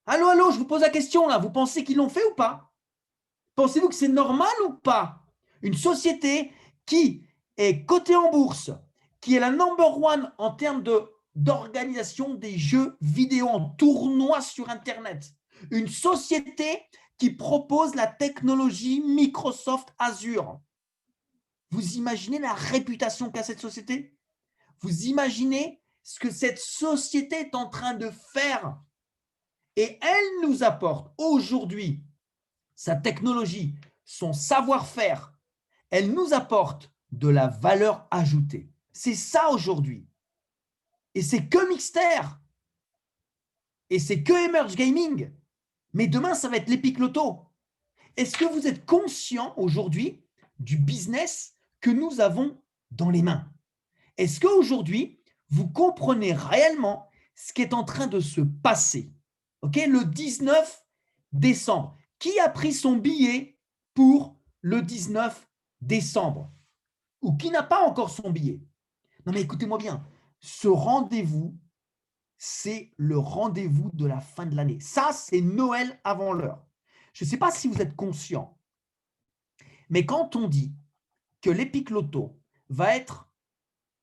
Allô, je vous pose la question là. Vous pensez qu'ils l'ont fait ou pas? Pensez-vous que c'est normal ou pas? Une société qui est cotée en bourse, qui est la number one en termes d'organisation des jeux vidéo en tournoi sur Internet. Une société qui propose la technologie Microsoft Azure. Vous imaginez la réputation qu'a cette société? Vous imaginez ce que cette société est en train de faire? Et elle nous apporte aujourd'hui sa technologie, son savoir-faire. Elle nous apporte de la valeur ajoutée. C'est ça aujourd'hui. Et c'est que Mystère. Et c'est que Emerge Gaming. Mais demain, ça va être l'Epic Loto. Est-ce que vous êtes conscient aujourd'hui du business que nous avons dans les mains? Est-ce qu'aujourd'hui, vous comprenez réellement ce qui est en train de se passer? Le 19 décembre. Qui a pris son billet pour le 19 décembre? Ou qui n'a pas encore son billet? Non mais écoutez-moi bien, ce rendez-vous, c'est le rendez-vous de la fin de l'année. Ça, c'est Noël avant l'heure. Je ne sais pas si vous êtes conscient, mais quand on dit que l'Epic Loto va être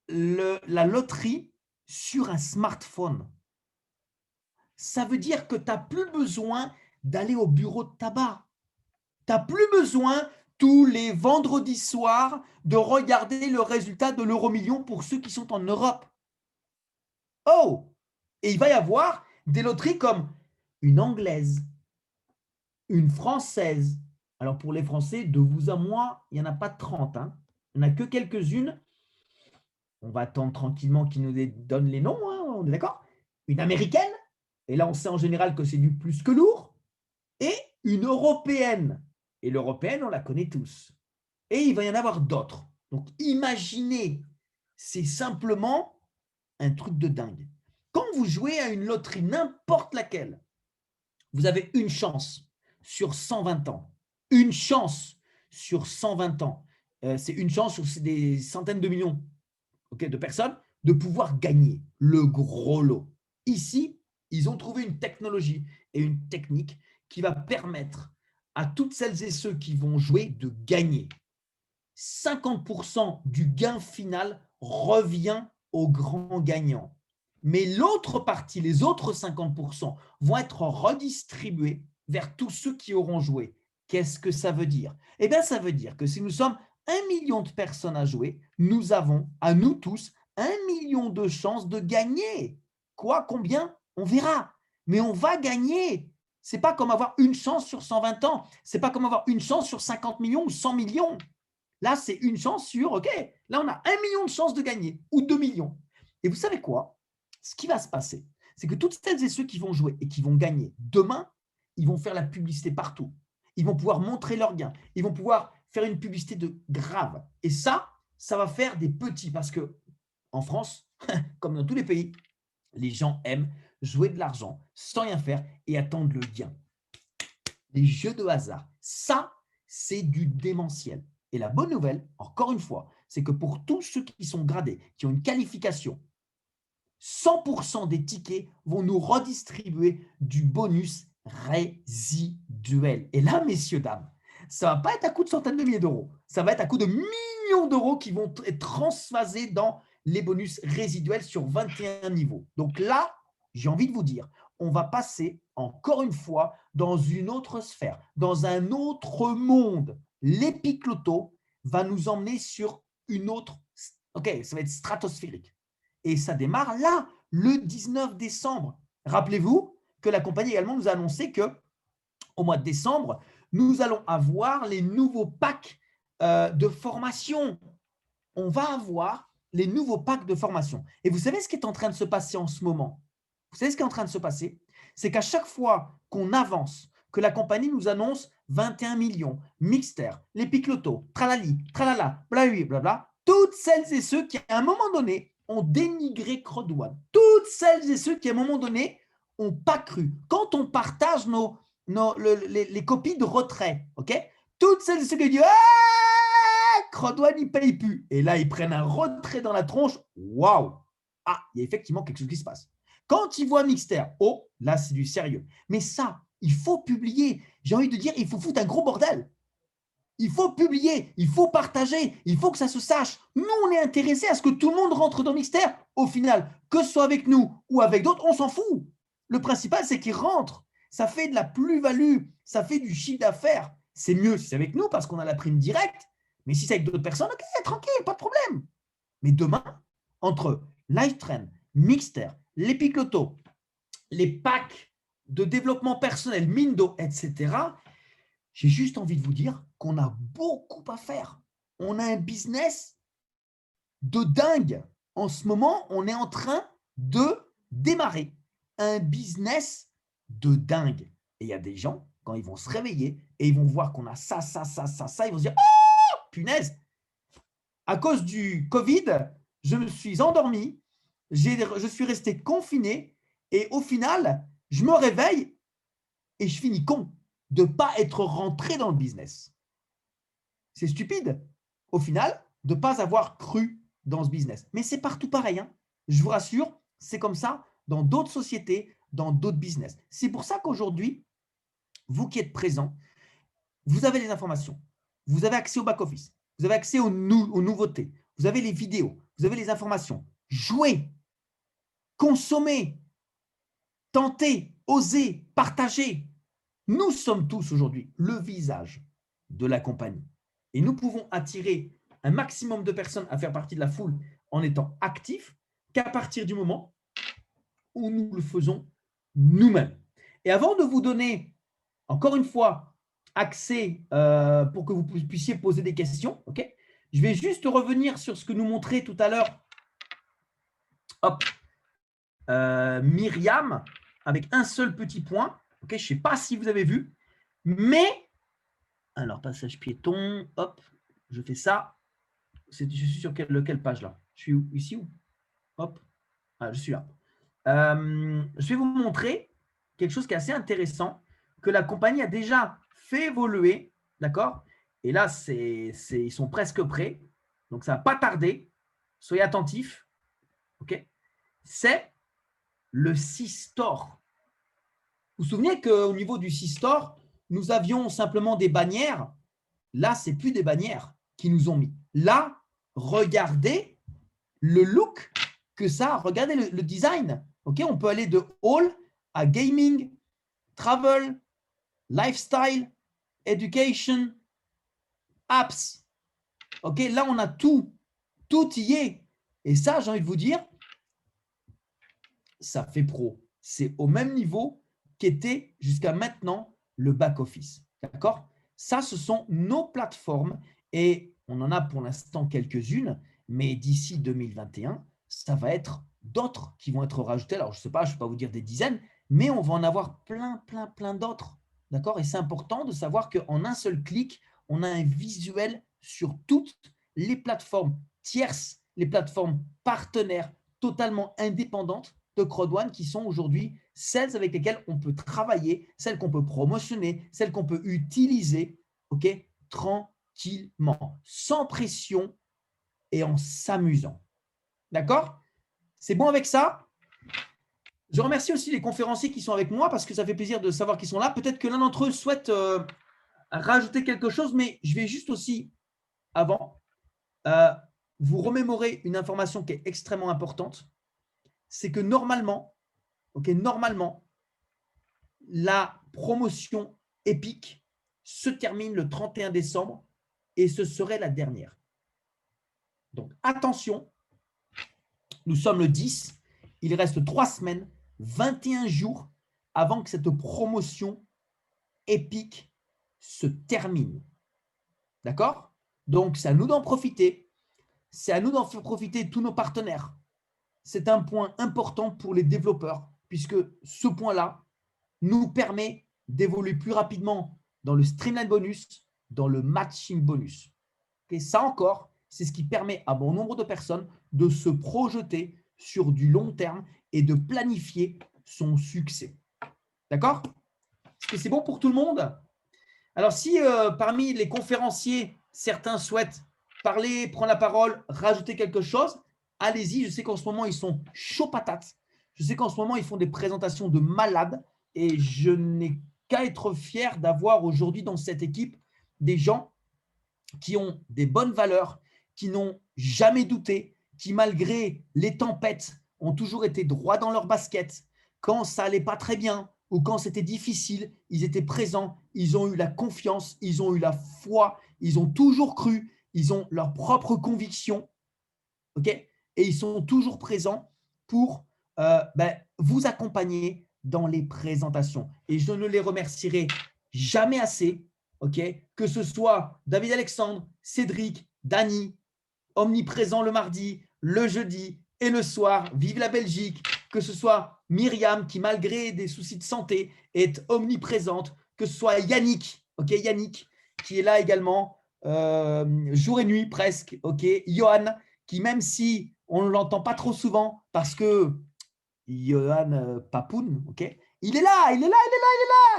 la loterie sur un smartphone, ça veut dire que tu n'as plus besoin d'aller au bureau de tabac. Tu n'as plus besoin tous les vendredis soirs de regarder le résultat de l'euro-million pour ceux qui sont en Europe. Oh! Et il va y avoir des loteries comme une anglaise, une française. Alors pour les Français, de vous à moi, il n'y en a pas 30. Hein. Il n'y en a que quelques-unes. On va attendre tranquillement qu'ils nous donnent les noms, hein, on est d'accord? Une américaine, et là on sait en général que c'est du plus que lourd, et une européenne. Et l'européenne, on la connaît tous. Et il va y en avoir d'autres. Donc imaginez, c'est simplement un truc de dingue. Quand vous jouez à une loterie, n'importe laquelle, vous avez une chance sur 120 ans. Une chance sur 120 ans. C'est une chance sur des centaines de millions de personnes de pouvoir gagner le gros lot. Ici, ils ont trouvé une technologie et une technique qui va permettre à toutes celles et ceux qui vont jouer de gagner. 50% du gain final revient au grand gagnant. Mais l'autre partie, les autres 50%, vont être redistribués vers tous ceux qui auront joué. Qu'est-ce que ça veut dire? Eh bien, ça veut dire que si nous sommes 1 million de personnes à jouer, nous avons, à nous tous, 1 million de chances de gagner. Quoi? Combien? On verra. Mais on va gagner. Ce n'est pas comme avoir une chance sur 120 ans. Ce n'est pas comme avoir une chance sur 50 millions ou 100 millions. Là, c'est une chance sur, OK, là, on a 1 million de chances de gagner ou 2 millions. Et vous savez quoi? Ce qui va se passer, c'est que toutes celles et ceux qui vont jouer et qui vont gagner, demain, ils vont faire la publicité partout. Ils vont pouvoir montrer leurs gains. Ils vont pouvoir faire une publicité de grave. Et ça va faire des petits parce que en France, comme dans tous les pays, les gens aiment jouer de l'argent sans rien faire et attendre le gain. Les jeux de hasard, ça, c'est du démentiel. Et la bonne nouvelle, encore une fois, c'est que pour tous ceux qui sont gradés, qui ont une qualification, 100% des tickets vont nous redistribuer du bonus résiduel. Et là, messieurs, dames, ça ne va pas être à coup de centaines de milliers d'euros. Ça va être à coup de millions d'euros qui vont être transvasés dans les bonus résiduels sur 21 niveaux. Donc là, j'ai envie de vous dire, on va passer encore une fois dans une autre sphère, dans un autre monde. L'Epic Loto va nous emmener sur une autre, ok, ça va être stratosphérique. Et ça démarre là, le 19 décembre. Rappelez-vous que la compagnie également nous a annoncé qu'au mois de décembre, nous allons avoir les nouveaux packs de formation. On va avoir les nouveaux packs de formation. Et vous savez ce qui est en train de se passer en ce moment? Vous savez ce qui est en train de se passer? C'est qu'à chaque fois qu'on avance, que la compagnie nous annonce 21 millions, Mixter, l'Epic Loto, tralali, tralala, blablabla, blabla, toutes celles et ceux qui, à un moment donné, ont dénigré Crowd1, toutes celles et ceux qui, à un moment donné, n'ont pas cru. Quand on partage les copies de retrait, ok, toutes celles et ceux qui disent « Crowd1, il ne paye plus ». Et là, ils prennent un retrait dans la tronche. Waouh! Ah, il y a effectivement quelque chose qui se passe. Quand ils voient Mixter, oh, là, c'est du sérieux. Mais ça, il faut publier. J'ai envie de dire, il faut foutre un gros bordel. Il faut publier, il faut partager, il faut que ça se sache. Nous, on est intéressés à ce que tout le monde rentre dans Mixter. Au final, que ce soit avec nous ou avec d'autres, on s'en fout. Le principal, c'est qu'ils rentrent. Ça fait de la plus-value, ça fait du chiffre d'affaires. C'est mieux si c'est avec nous parce qu'on a la prime directe. Mais si c'est avec d'autres personnes, ok, tranquille, pas de problème. Mais demain, entre LiveTrend, Mixter, l'Epic Loto, les packs de développement personnel, Mindo, etc., j'ai juste envie de vous dire qu'on a beaucoup à faire. On a un business de dingue. En ce moment, on est en train de démarrer un business de dingue. Et il y a des gens, quand ils vont se réveiller et ils vont voir qu'on a ça, ils vont se dire « Oh, punaise ! À cause du Covid, je me suis endormi, je suis resté confiné et au final, je me réveille et je finis con de ne pas être rentré dans le business. » C'est stupide, au final, de ne pas avoir cru dans ce business. Mais c'est partout pareil. Hein. Je vous rassure, c'est comme ça dans d'autres sociétés, dans d'autres business. C'est pour ça qu'aujourd'hui, vous qui êtes présents, vous avez les informations, vous avez accès au back-office, vous avez accès aux nouveautés, vous avez les vidéos, vous avez les informations. Jouez, consommez. tentez, osez, partagez. Nous sommes tous aujourd'hui le visage de la compagnie. Et nous pouvons attirer un maximum de personnes à faire partie de la foule en étant actifs qu'à partir du moment où nous le faisons nous-mêmes. Et avant de vous donner, encore une fois, accès pour que vous puissiez poser des questions, ok, je vais juste revenir sur ce que nous montrait tout à l'heure Myriam, avec un seul petit point. Okay, je ne sais pas si vous avez vu, mais, alors passage piéton, hop, je fais ça. Je suis sur quelle page là? Je suis ici ou? Hop, je suis là. Je vais vous montrer quelque chose qui est assez intéressant, que la compagnie a déjà fait évoluer, d'accord? Et là, ils sont presque prêts, donc ça ne va pas tarder. Soyez attentifs, ok? C'est le C-Store. Vous vous souvenez qu'au niveau du C-Store, nous avions simplement des bannières. Là, ce n'est plus des bannières qui nous ont mis. Là, regardez le look que ça a. Regardez le design. Okay, on peut aller de all à gaming, travel, lifestyle, education, apps. Okay, là, on a tout. Tout y est. Et ça, j'ai envie de vous dire, ça fait pro. C'est au même niveau qu'était jusqu'à maintenant le back-office. D'accord? Ça, ce sont nos plateformes et on en a pour l'instant quelques-unes, mais d'ici 2021, ça va être d'autres qui vont être rajoutées. Alors, je ne sais pas, je ne vais pas vous dire des dizaines, mais on va en avoir plein d'autres. D'accord? Et c'est important de savoir qu'en un seul clic, on a un visuel sur toutes les plateformes tierces, les plateformes partenaires totalement indépendantes de Crowd1 qui sont aujourd'hui celles avec lesquelles on peut travailler, celles qu'on peut promotionner, celles qu'on peut utiliser, ok, tranquillement, sans pression et en s'amusant. D'accord? C'est bon avec ça? Je remercie aussi les conférenciers qui sont avec moi parce que ça fait plaisir de savoir qu'ils sont là. Peut-être que l'un d'entre eux souhaite rajouter quelque chose, mais je vais juste aussi, avant, vous remémorer une information qui est extrêmement importante. C'est que normalement, la promotion épique se termine le 31 décembre et ce serait la dernière. Donc, attention, nous sommes le 10, il reste 3 semaines, 21 jours avant que cette promotion épique se termine. D'accord? Donc, c'est à nous d'en profiter. C'est à nous d'en faire profiter tous nos partenaires. C'est un point important pour les développeurs puisque ce point-là nous permet d'évoluer plus rapidement dans le Streamline Bonus, dans le Matching Bonus. Et ça encore, c'est ce qui permet à bon nombre de personnes de se projeter sur du long terme et de planifier son succès. D'accord? Est-ce que c'est bon pour tout le monde? Alors, si parmi les conférenciers, certains souhaitent parler, prendre la parole, rajouter quelque chose, allez-y. Je sais qu'en ce moment, ils sont chauds patates. Je sais qu'en ce moment, ils font des présentations de malades et je n'ai qu'à être fier d'avoir aujourd'hui dans cette équipe des gens qui ont des bonnes valeurs, qui n'ont jamais douté, qui malgré les tempêtes ont toujours été droits dans leur basket. Quand ça n'allait pas très bien ou quand c'était difficile, ils étaient présents, ils ont eu la confiance, ils ont eu la foi, ils ont toujours cru, ils ont leur propre conviction, ok, et ils sont toujours présents pour vous accompagner dans les présentations. Et je ne les remercierai jamais assez, ok, que ce soit David Alexandre, Cédric, Dany, omniprésent le mardi, le jeudi et le soir, vive la Belgique, que ce soit Myriam qui malgré des soucis de santé est omniprésente, que ce soit Yannick, ok, Yannick qui est là également jour et nuit presque, ok, Johan qui même si on ne l'entend pas trop souvent parce que Johan Papoun, ok, il est là.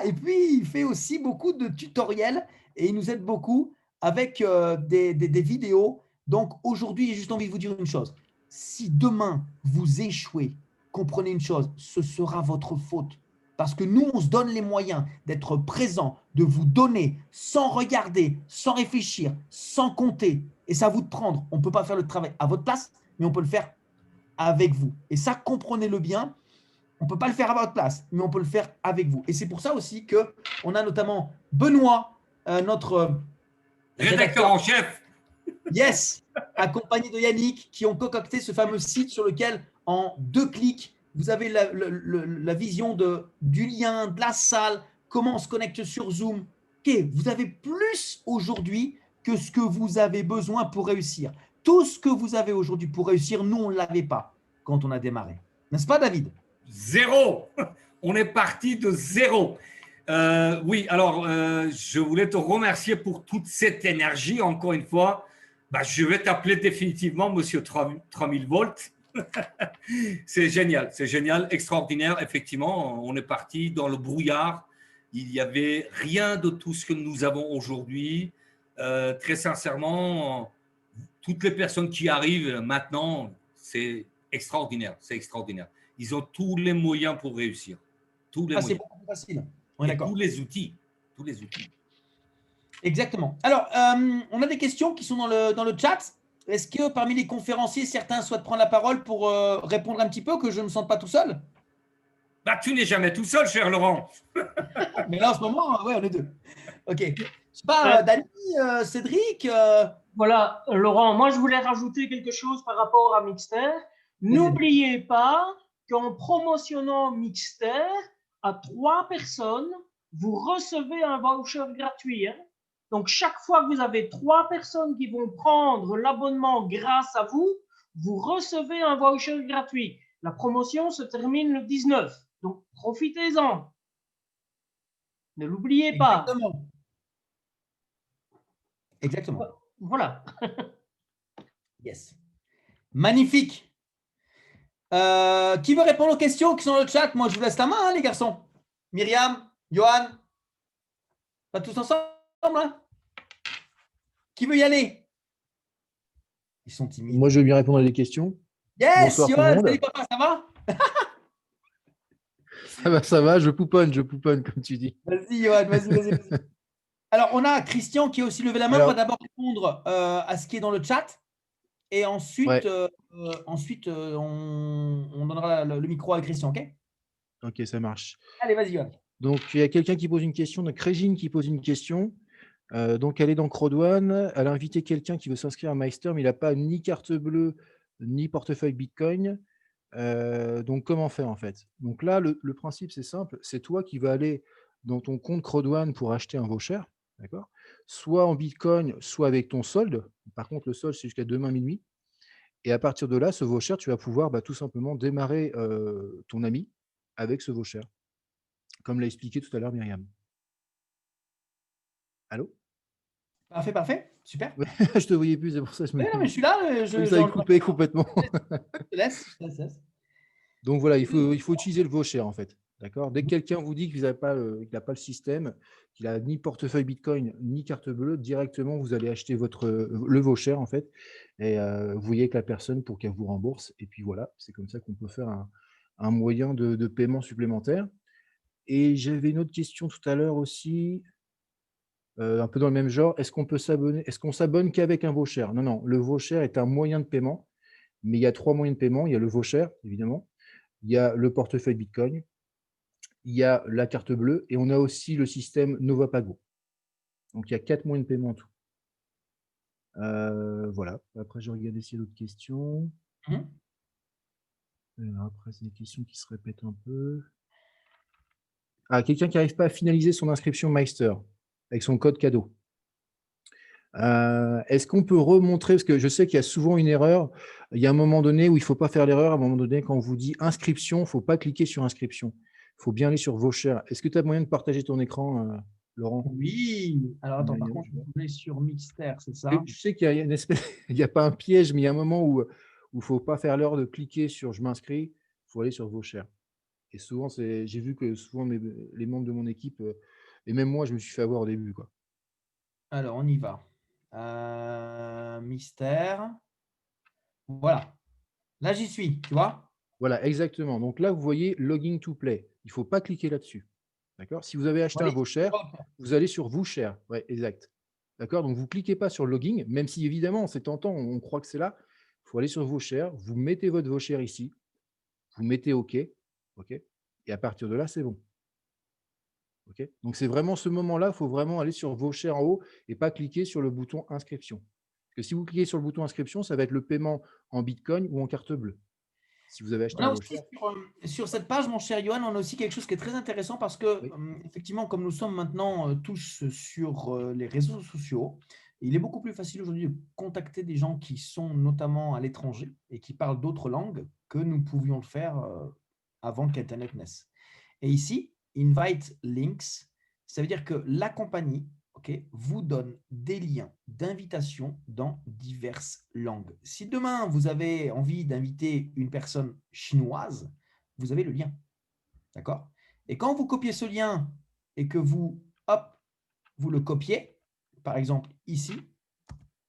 Et puis, il fait aussi beaucoup de tutoriels et il nous aide beaucoup avec des vidéos. Donc, aujourd'hui, j'ai juste envie de vous dire une chose. Si demain, vous échouez, comprenez une chose, ce sera votre faute. Parce que nous, on se donne les moyens d'être présents, de vous donner sans regarder, sans réfléchir, sans compter. Et c'est à vous de prendre. On ne peut pas faire le travail à votre place, mais on peut le faire avec vous. Et ça, comprenez-le bien. On ne peut pas le faire à votre place, mais on peut le faire avec vous. Et c'est pour ça aussi qu'on a notamment Benoît, notre Rédacteur en chef. Yes, accompagné de Yannick, qui ont concocté ce fameux site sur lequel, en 2 clics, vous avez la vision du lien, de la salle, comment on se connecte sur Zoom. Ok, vous avez plus aujourd'hui que ce que vous avez besoin pour réussir. Tout ce que vous avez aujourd'hui pour réussir, nous, on ne l'avait pas quand on a démarré. N'est-ce pas, David? Zéro. On est parti de zéro. Oui, alors, je voulais te remercier pour toute cette énergie, encore une fois. Je vais t'appeler définitivement Monsieur 3000 volts. C'est génial, extraordinaire. Effectivement, on est parti dans le brouillard. Il n'y avait rien de tout ce que nous avons aujourd'hui. Très sincèrement, toutes les personnes qui arrivent maintenant, c'est extraordinaire. Ils ont tous les moyens pour réussir. Tous les C'est moyens. beaucoup plus facile. On est tous les outils. Exactement. Alors, on a des questions qui sont dans le chat. Est-ce que parmi les conférenciers, certains souhaitent prendre la parole pour répondre un petit peu, que je ne me sente pas tout seul? Tu n'es jamais tout seul, cher Laurent. Mais là, en ce moment, ouais, on est 2. Ok. Je sais pas, Dani, Cédric. Voilà, Laurent, moi, je voulais rajouter quelque chose par rapport à Mixter. N'oubliez pas qu'en promotionnant Mixter, à 3 personnes, vous recevez un voucher gratuit. Donc, chaque fois que vous avez 3 personnes qui vont prendre l'abonnement grâce à vous, vous recevez un voucher gratuit. La promotion se termine le 19. Donc, profitez-en. Ne l'oubliez pas. Exactement. Voilà. Yes. Magnifique. Qui veut répondre aux questions qui sont dans le chat? Moi, je vous laisse la main, les garçons. Myriam, Johan. Pas tous ensemble, hein? Qui veut y aller? Ils sont timides. Moi, je vais bien répondre à des questions. Yes, Bonsoir, Johan, tout le monde. salut papa, ça va? Ça va, je pouponne, comme tu dis. Vas-y, Johan, vas-y. Alors, on a Christian qui a aussi levé la main. On va d'abord répondre à ce qui est dans le chat. Et ensuite, on donnera le micro à Christian, ok? Ok, ça marche. Allez, vas-y, Johan. Donc, il y a quelqu'un qui pose une question, donc Régine qui pose une question. Donc, elle est dans Crowdone. Elle a invité quelqu'un qui veut s'inscrire à Meister, mais il n'a pas ni carte bleue, ni portefeuille Bitcoin. Donc, comment faire en fait? Donc là, le principe, c'est simple. C'est toi qui vas aller dans ton compte Crowdone pour acheter un voucher, d'accord? Soit en Bitcoin, soit avec ton solde. Par contre, le solde, c'est jusqu'à demain minuit. Et à partir de là, ce voucher, tu vas pouvoir tout simplement démarrer ton ami avec ce voucher, comme l'a expliqué tout à l'heure Myriam. Allô? Parfait. Super. Je te voyais plus, c'est pour ça que je me mais je suis là. vous avez coupé complètement. Je te laisse. Donc voilà, il faut utiliser le voucher en fait. D'accord? Dès que quelqu'un vous dit qu'il n'a pas le système, qu'il n'a ni portefeuille Bitcoin, ni carte bleue, directement, vous allez acheter le voucher en fait. Et vous voyez avec la personne pour qu'elle vous rembourse. Et puis voilà, c'est comme ça qu'on peut faire un moyen de paiement supplémentaire. Et j'avais une autre question tout à l'heure aussi, un peu dans le même genre. Est-ce qu'on peut s'abonner? Est-ce qu'on s'abonne qu'avec un voucher? Non, le voucher est un moyen de paiement, mais il y a 3 moyens de paiement. Il y a le voucher, évidemment. Il y a le portefeuille Bitcoin. Il y a la carte bleue et on a aussi le système Novapago. Donc, il y a 4 moyens de paiement en tout. Voilà. Après, je regarde s'il y a d'autres questions. Après, c'est des questions qui se répètent un peu. Quelqu'un qui n'arrive pas à finaliser son inscription Meister avec son code cadeau. Est-ce qu'on peut remontrer, parce que je sais qu'il y a souvent une erreur, il y a un moment donné où il ne faut pas faire l'erreur, à un moment donné, quand on vous dit inscription, il ne faut pas cliquer sur inscription. Il faut bien aller sur voucher. Est-ce que tu as moyen de partager ton écran, Laurent? Oui. Alors, attends, par contre, je vais aller sur Mixter, c'est ça? Je sais qu'il y a une espèce, il n'y a pas un piège, mais il y a un moment où il ne faut pas faire l'erreur de cliquer sur je m'inscris, il faut aller sur voucher. Et souvent, j'ai vu que souvent les membres de mon équipe, et même moi, je me suis fait avoir au début, quoi. Alors, on y va. Mystère. Voilà. Là, j'y suis, tu vois? Voilà, exactement. Donc là, vous voyez Login to Play. Il ne faut pas cliquer là-dessus. D'accord? Si vous avez acheté un voucher, vous allez sur voucher. Ouais, exact. D'accord? Donc, vous ne cliquez pas sur Login, même si évidemment, c'est tentant, on croit que c'est là. Il faut aller sur voucher. Vous mettez votre voucher ici. Vous mettez OK. OK. Et à partir de là, c'est bon. OK? Donc, c'est vraiment ce moment-là, il faut vraiment aller sur vos chers en haut et pas cliquer sur le bouton inscription. Parce que si vous cliquez sur le bouton inscription, ça va être le paiement en Bitcoin ou en carte bleue. Si vous avez acheté On a un aussi voucher. sur cette page, mon cher Johan, on a aussi quelque chose qui est très intéressant parce que, Oui. effectivement, comme nous sommes maintenant tous sur les réseaux sociaux, il est beaucoup plus facile aujourd'hui de contacter des gens qui sont notamment à l'étranger et qui parlent d'autres langues que nous pouvions le faire avant qu'Internet naisse. Et ici, Invite Links, ça veut dire que la compagnie vous donne des liens d'invitation dans diverses langues. Si demain, vous avez envie d'inviter une personne chinoise, vous avez le lien. D'accord? Et quand vous copiez ce lien et que vous le copiez, par exemple ici,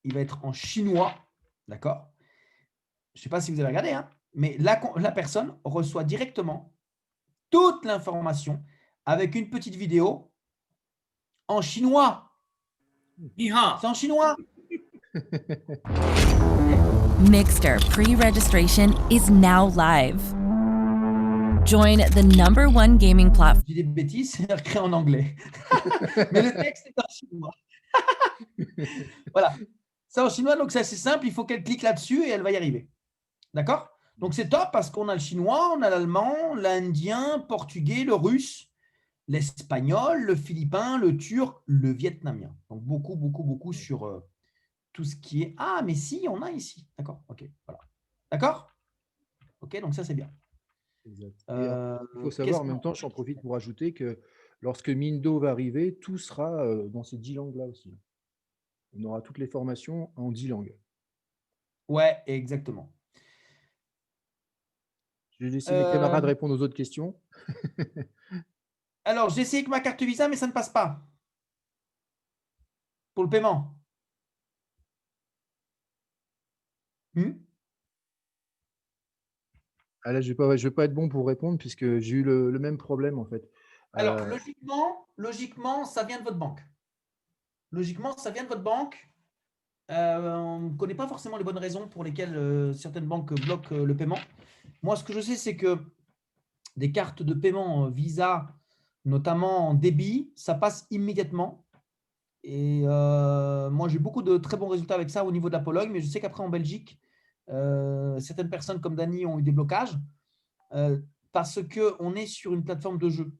il va être en chinois. D'accord? Je ne sais pas si vous avez regardé, hein, mais la personne reçoit directement toute l'information avec une petite vidéo en chinois. Ni hao. C'est en chinois. Mixter pre-registration is now live. Join the #1 gaming platform. Je dis des bêtises, c'est écrit en anglais. Mais le texte est en chinois. Voilà. C'est en chinois, donc c'est assez simple. Il faut qu'elle clique là-dessus et elle va y arriver. D'accord? Donc c'est top parce qu'on a le chinois, on a l'allemand, l'indien, le portugais, le russe, l'espagnol, le philippin, le turc, le vietnamien. Donc beaucoup sur tout ce qui est… Ah, mais si, on a ici. D'accord, ok, voilà. D'accord? Ok, donc ça c'est bien. Exact. Et il faut savoir, en même temps, j'en profite pour ajouter que lorsque Mindo va arriver, tout sera dans ces 10 langues-là aussi. On aura toutes les formations en 10 langues. Ouais, exactement. Je vais laisser mes camarades répondre aux autres questions. Alors, j'ai essayé avec ma carte Visa, mais ça ne passe pas. Pour le paiement. Ah là, je vais pas être bon pour répondre puisque j'ai eu le même problème en fait. Alors, logiquement, ça vient de votre banque. Logiquement, ça vient de votre banque. On ne connaît pas forcément les bonnes raisons pour lesquelles certaines banques bloquent le paiement. Moi, ce que je sais, c'est que des cartes de paiement Visa, notamment en débit, ça passe immédiatement. Et moi, j'ai beaucoup de très bons résultats avec ça au niveau de la Pologne, mais je sais qu'après en Belgique, certaines personnes comme Dany ont eu des blocages parce qu'on est sur une plateforme de jeu.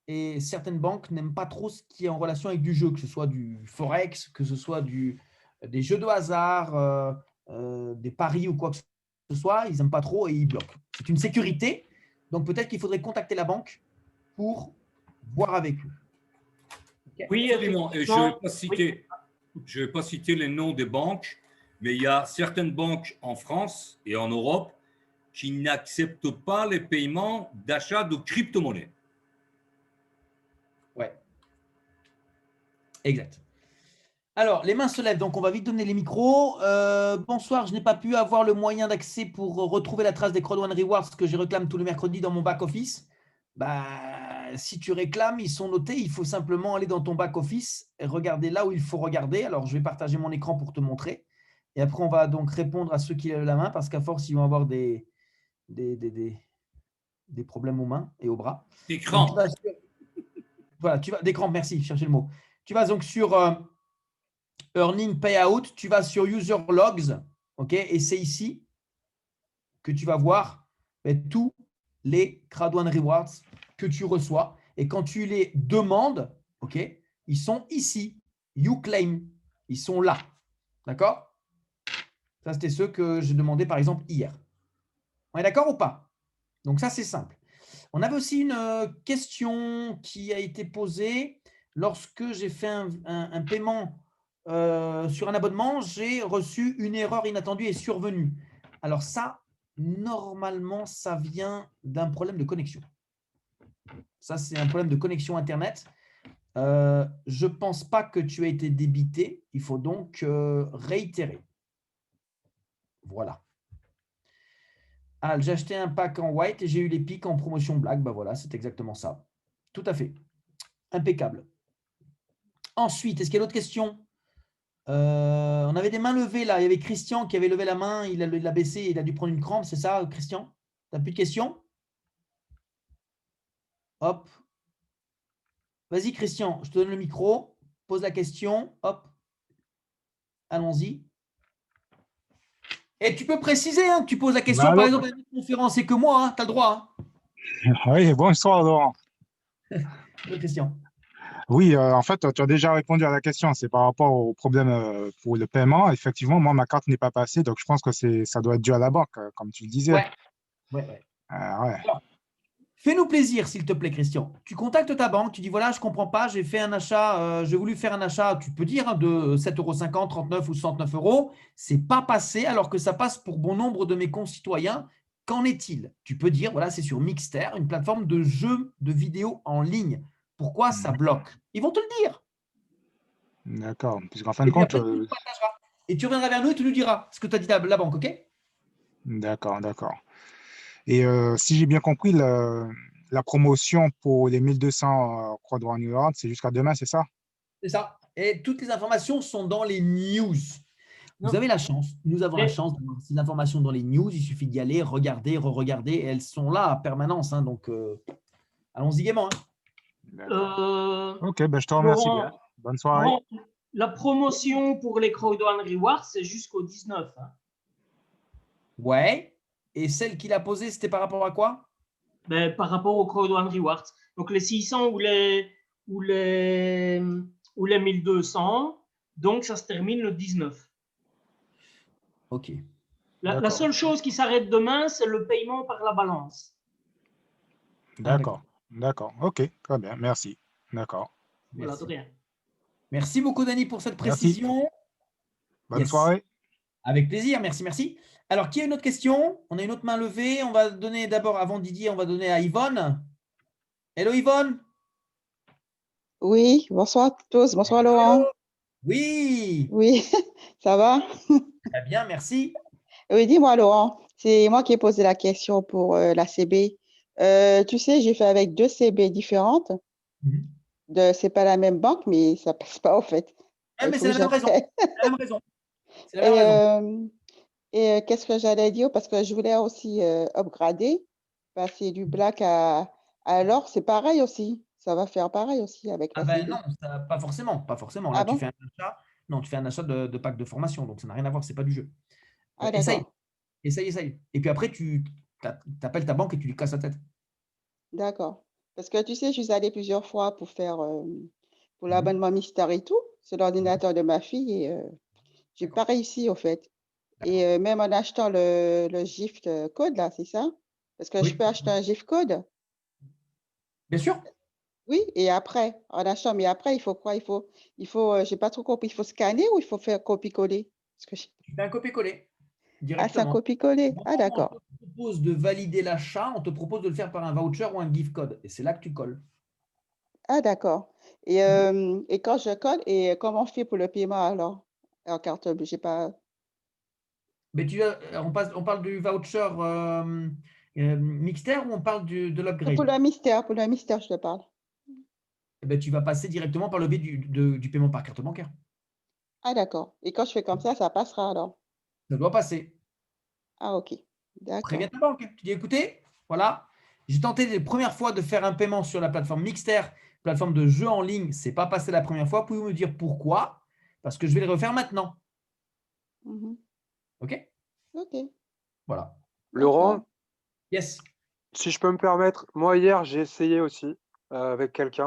Et certaines banques n'aiment pas trop ce qui est en relation avec du jeu, que ce soit du Forex, que ce soit des jeux de hasard, des paris ou quoi que ce soit. Ils n'aiment pas trop et ils bloquent. C'est une sécurité. Donc, peut-être qu'il faudrait contacter la banque pour voir avec eux. Oui, Oui, absolument. Et je ne vais pas citer les noms des banques, mais il y a certaines banques en France et en Europe qui n'acceptent pas les paiements d'achat de crypto-monnaies. Ouais. Exact. Alors, les mains se lèvent, donc on va vite donner les micros. Bonsoir, je n'ai pas pu avoir le moyen d'accès pour retrouver la trace des Crowd One Rewards que je réclame tous les mercredis dans mon back-office. Si tu réclames, ils sont notés. Il faut simplement aller dans ton back-office et regarder là où il faut regarder. Alors, je vais partager mon écran pour te montrer. Et après, on va donc répondre à ceux qui lèvent la main parce qu'à force, ils vont avoir des problèmes aux mains et aux bras. Des crampes. Voilà, des crampes, merci, cherchez le mot. Tu vas donc sur Earning Payout, tu vas sur User Logs, et c'est ici que tu vas voir tous les Crowd One Rewards que tu reçois. Et quand tu les demandes, ils sont ici. You claim. Ils sont là. D'accord? Ça, c'était ceux que j'ai demandé, par exemple, hier. On est d'accord ou pas? Donc, ça, c'est simple. On avait aussi une question qui a été posée lorsque j'ai fait un paiement sur un abonnement, j'ai reçu une erreur inattendue et survenue. Alors ça, normalement, ça vient d'un problème de connexion. Ça, c'est un problème de connexion Internet. Je ne pense pas que tu aies été débité. Il faut donc réitérer. Voilà. Ah, j'ai acheté un pack en white et j'ai eu les pics en promotion black. Voilà, c'est exactement ça. Tout à fait. Impeccable. Ensuite, est-ce qu'il y a d'autres questions? On avait des mains levées là. Il y avait Christian qui avait levé la main. Il a baissé. Il a dû prendre une crampe. C'est ça, Christian? Tu n'as plus de questions? Hop. Vas-y, Christian, je te donne le micro. Pose la question. Hop. Allons-y. Et tu peux préciser, hein, que tu poses la question, par exemple, à une conférence, et que moi, tu as le droit. Oui, bonsoir Laurent. Oui, Christian. Oui, en fait, tu as déjà répondu à la question. C'est par rapport au problème pour le paiement. Effectivement, moi, ma carte n'est pas passée, donc je pense que ça doit être dû à la banque, comme tu le disais. Ouais. Ouais. Alors, fais-nous plaisir, s'il te plaît, Christian. Tu contactes ta banque, tu dis voilà, je ne comprends pas, j'ai fait un achat, j'ai voulu faire un achat, tu peux dire, hein, de 7,50 €, 39 ou 69 €. C'est pas passé alors que ça passe pour bon nombre de mes concitoyens. Qu'en est-il? Tu peux dire voilà, c'est sur Mixter, une plateforme de jeux de vidéos en ligne. Pourquoi ça bloque? Ils vont te le dire. D'accord. Puisqu'en fin Et de puis compte, après, tu nous partageras. Et tu reviendras vers nous et tu nous diras ce que tu as dit à la banque, OK? d'accord, d'accord. Et si j'ai bien compris, la promotion pour les 1200 Crowdrunning Awards, c'est jusqu'à demain, c'est ça? C'est ça. Et toutes les informations sont dans les news. Vous Non. avez la chance, nous avons la Mais- chance d'avoir ces informations dans les news. Il suffit d'y aller, regarder, re-regarder. Et elles sont là à permanence. Hein, donc, allons-y gaiement. Hein. D'accord. Euh, Ok, ben, je te remercie bien. Laurent, Bonne soirée. Laurent, la promotion pour les Crowdrun Rewards, c'est jusqu'au 19. Hein. Ouais. Et celle qu'il a posée, c'était par rapport à quoi? Ben, par rapport aux Crowdrun Rewards. Donc les 600 ou les 1200, donc ça se termine le 19. Ok. La seule chose qui s'arrête demain, c'est le paiement par la balance. D'accord. D'accord. Ok, très bien. Merci. D'accord. Voilà, Merci. de rien. Merci beaucoup, Dani, pour cette Merci. précision. Bonne Yes. soirée. Avec plaisir, merci, merci. Alors, qui a une autre question? On a une autre main levée. On va donner d'abord, avant Didier, on va donner à Yvonne. Hello, Yvonne. Oui, bonsoir à tous. Bonsoir Laurent. Oui. Oui, ça va? Très bien, merci. Oui, dis-moi Laurent, c'est moi qui ai posé la question pour la CB. Tu sais, j'ai fait avec 2 CB différentes. C'est pas la même banque, mais ça passe pas au fait. Ah, Il mais faut c'est que la même raison. j'appelle. C'est la même raison. C'est la même raison. Et qu'est-ce que j'allais dire? Parce que je voulais aussi upgrader, passer du black à l'or. C'est pareil aussi. Ça va faire pareil aussi avec Ah la ben CB. non, pas forcément, pas forcément. Là, Ah tu bon? fais un achat. Non, tu fais un achat de pack de formation, donc ça n'a rien à voir, c'est pas du jeu. Ah Essaye, d'accord. essaye. Et puis après, tu appelles ta banque et tu lui casses la tête. D'accord. Parce que tu sais, je suis allée plusieurs fois pour faire pour l'abonnement Mystère et tout, sur l'ordinateur de ma fille et j'ai pas réussi au fait. Et même en achetant le gift code là, c'est ça? Parce que je Oui, peux acheter un gift code. bien sûr. Oui, et après, en achetant, mais après, il faut quoi? J'ai pas trop compris, il faut scanner ou il faut faire copier-coller? Parce que Tu fais un copier-coller Ah, c'est un directement. copier-coller. Au Ah, moment où on d'accord. te propose de valider l'achat, on te propose de le faire par un voucher ou un gift code. Et c'est là que tu colles. Ah, d'accord. Et quand je colle, et comment on fait pour le paiement alors? En carte, j'ai pas. Mais on parle du voucher Mixter ou on parle de Pour l'upgrade? pour le mystère, je te parle. Eh ben, tu vas passer directement par le biais du paiement par carte bancaire. Ah, d'accord. Et quand je fais comme ça passera alors? Ça doit passer. Ah, OK. Préviens D'accord. ta banque. Tu dis, écoutez, voilà, j'ai tenté les premières fois de faire un paiement sur la plateforme Mixter, plateforme de jeux en ligne. C'est pas passé la première fois. Pouvez-vous me dire pourquoi? Parce que je vais le refaire maintenant. Mhm. OK? OK. Voilà. Laurent, D'accord. Yes. si je peux me permettre, moi hier j'ai essayé aussi avec quelqu'un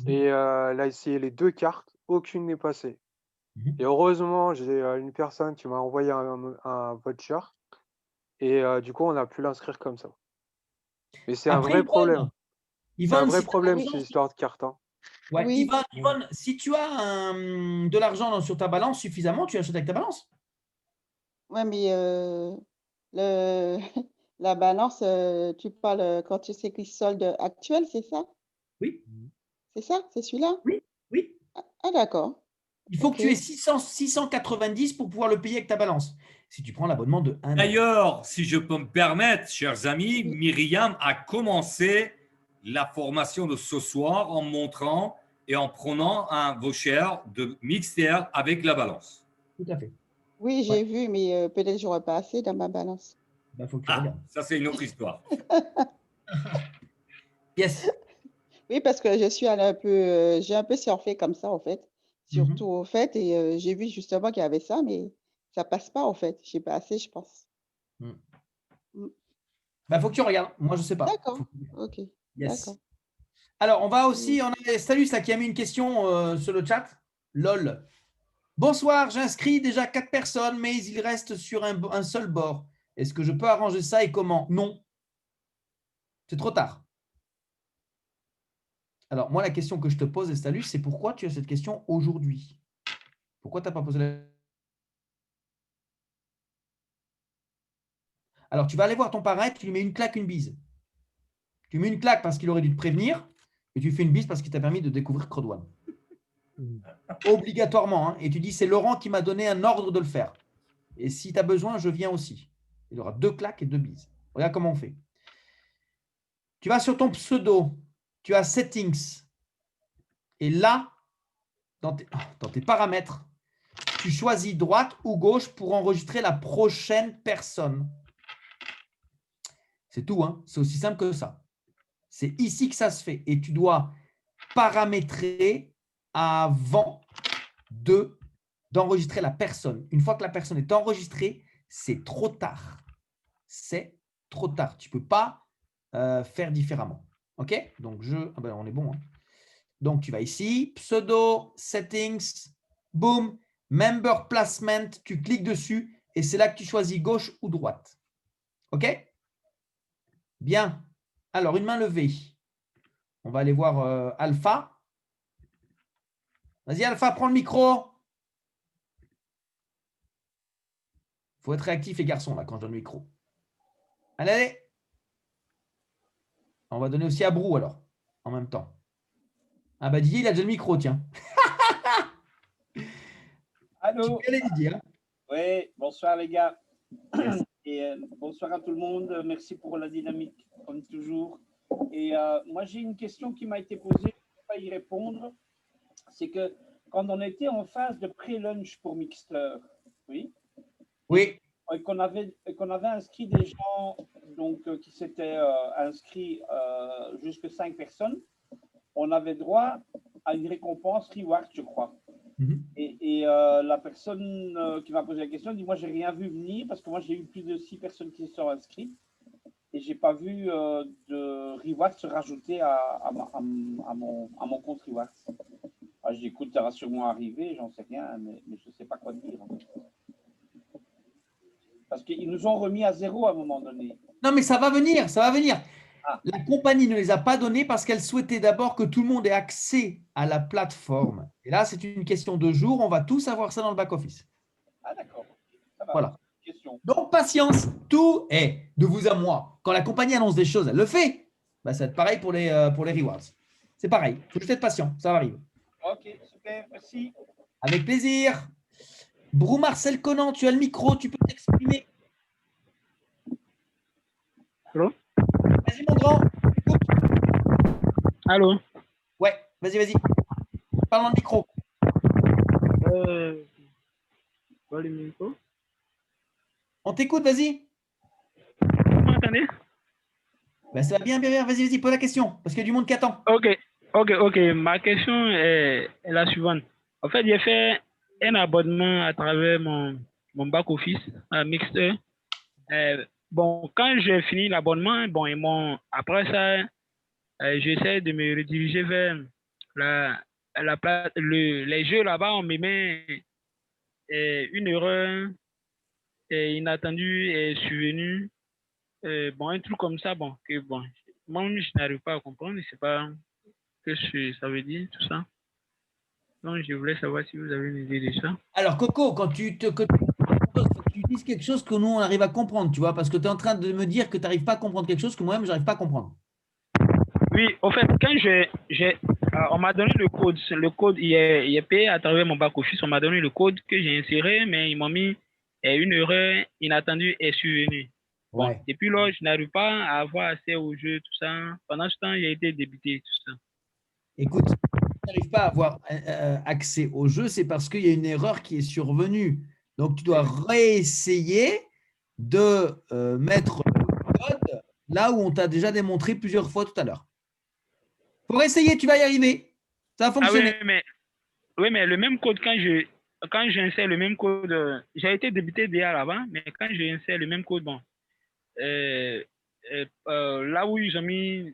et elle a essayé les 2 cartes, aucune n'est passée. Et heureusement, j'ai une personne qui m'a envoyé un voucher et du coup on a pu l'inscrire comme ça. Mais c'est un Après, vrai problème. C'est un Yvonne, vrai si tu as problème l'argent, ces histoires de cartes, hein. ouais, Oui. Yvonne, si tu as de l'argent sur ta balance suffisamment, tu achètes avec ta balance. Ouais, mais le la balance, tu parles quand tu sais écrit solde actuel, c'est ça? Oui, C'est ça? C'est celui-là? oui, oui. Ah, d'accord. Il faut que OK. tu aies 690 pour pouvoir le payer avec ta balance. Si tu prends l'abonnement de 1 an. D'ailleurs, si je peux me permettre, chers amis, Oui. Myriam a commencé la formation de ce soir en montrant et en prenant un voucher de Mixter avec la balance. Tout à fait. Oui, Ouais. j'ai vu, mais peut-être j'aurais pas assez dans ma balance. Il faut que tu Ah, regardes. ça c'est une autre histoire. Yes. Oui, parce que je suis allée un peu, j'ai un peu surfé comme ça, en fait, surtout au fait, et j'ai vu justement qu'il y avait ça, mais ça passe pas, en fait. J'ai pas assez, je pense. Mm. Mm. Bah, faut que tu regardes. Moi, je sais pas. D'accord. Ok. Yes. D'accord. Alors, on va aussi, on a Stalus là qui a mis une question sur le chat. LOL. Bonsoir, j'inscris déjà 4 personnes, mais il reste sur un seul bord. Est-ce que je peux arranger ça et comment? Non. C'est trop tard. Alors, moi, la question que je te pose, Stalus, c'est pourquoi tu as cette question aujourd'hui? Pourquoi tu n'as pas posé la... Alors, tu vas aller voir ton parrain, tu lui mets une claque, une bise. Tu mets une claque parce qu'il aurait dû te prévenir, et tu fais une bise parce qu'il t'a permis de découvrir Crowd One. Obligatoirement. Hein. Et tu dis, c'est Laurent qui m'a donné un ordre de le faire. Et si tu as besoin, je viens aussi. Il y aura 2 claques et 2 bises. Regarde comment on fait. Tu vas sur ton pseudo, tu as Settings. Et là, dans tes paramètres, tu choisis droite ou gauche pour enregistrer la prochaine personne. C'est tout, hein. C'est aussi simple que ça. C'est ici que ça se fait. Et tu dois paramétrer avant d'enregistrer la personne. Une fois que la personne est enregistrée, c'est trop tard. C'est trop tard. Tu ne peux pas faire différemment. OK? Donc, ah ben, on est bon. Hein. Donc, tu vas ici, pseudo, settings, boom, member placement, tu cliques dessus et c'est là que tu choisis gauche ou droite. OK? Bien. Alors, une main levée. On va aller voir Alpha. Vas-y, Alpha, prends le micro. Il faut être réactif, les garçons, là, quand je donne le micro. Allez, allez. On va donner aussi à Brou, alors, en même temps. Ah bah Didier, il a déjà le micro, tiens. Allô. Tu peux aller, Didier. Hein. Oui, bonsoir les gars. Et bonsoir à tout le monde. Merci pour la dynamique, comme toujours. Et moi, j'ai une question qui m'a été posée, je ne peux pas y répondre. C'est que quand on était en phase de pré-lunch pour Mixter, oui, et qu'on avait inscrit des gens donc, qui s'étaient inscrits jusque 5 personnes, on avait droit à une récompense reward, je crois. Et la personne qui m'a posé la question dit, moi, j'ai rien vu venir parce que moi, j'ai eu plus de 6 personnes qui se sont inscrites et j'ai pas vu de reward se rajouter à mon compte reward. Je dis, écoute, ça va sûrement arriver, j'en sais rien, mais je ne sais pas quoi dire. En fait. Parce qu'ils nous ont remis à 0 à un moment donné. Non, mais ça va venir, ça va venir. Ah. La compagnie ne les a pas donnés parce qu'elle souhaitait d'abord que tout le monde ait accès à la plateforme. Et là, c'est une question de jour. On va tous avoir ça dans le back-office. Ah, d'accord. Ça va. Voilà. Donc, patience. Tout est de vous à moi. Quand la compagnie annonce des choses, elle le fait. Bah, ça va être pareil pour les rewards. C'est pareil. Il faut juste être patient. Ça arrive. Ok, super. Merci. Avec plaisir. Brou Marcel Conan, tu as le micro. Tu peux t'exprimer. Allô? Vas-y, mon grand. Allô? Ouais, vas-y. Parle dans le micro. Pas le micro? On t'écoute, vas-y. Vous m'entendez? Ben, ça va bien. Vas-y, pose la question, parce qu'il y a du monde qui attend. Ok. Ma question est la suivante. En fait, j'ai fait un abonnement à travers mon back-office à Mixter. Bon, quand j'ai fini l'abonnement, bon, après ça, j'essaie de me rediriger vers les jeux là-bas. On me met une erreur inattendue est survenue. Bon, un truc comme ça, moi, je n'arrive pas à comprendre. Je ne sais pas ce que ça veut dire, tout ça. Donc, je voulais savoir si vous avez une idée de ça. Alors, Coco, quand tu dises quelque chose que nous, on arrive à comprendre, tu vois, parce que tu es en train de me dire que tu n'arrives pas à comprendre quelque chose que moi-même, je n'arrive pas à comprendre. Oui, en fait, quand on m'a donné le code, il est payé à travers mon back-office, on m'a donné le code que j'ai inséré, mais ils m'ont mis une erreur inattendue est survenue. Bon, ouais. Depuis là, je n'arrive pas à avoir accès au jeu, tout ça. Pendant ce temps, j'ai été débité, tout ça. Écoute, si tu n'arrives pas à avoir accès au jeu, c'est parce qu'il y a une erreur qui est survenue. Donc, tu dois réessayer de mettre le code là où on t'a déjà démontré plusieurs fois tout à l'heure. Faut essayer, tu vas y arriver. Ça va fonctionner. Oui, mais le même code, quand j'insère le même code, j'ai été débuté déjà là-bas, mais quand j'insère le même code, bon, là où ils ont mis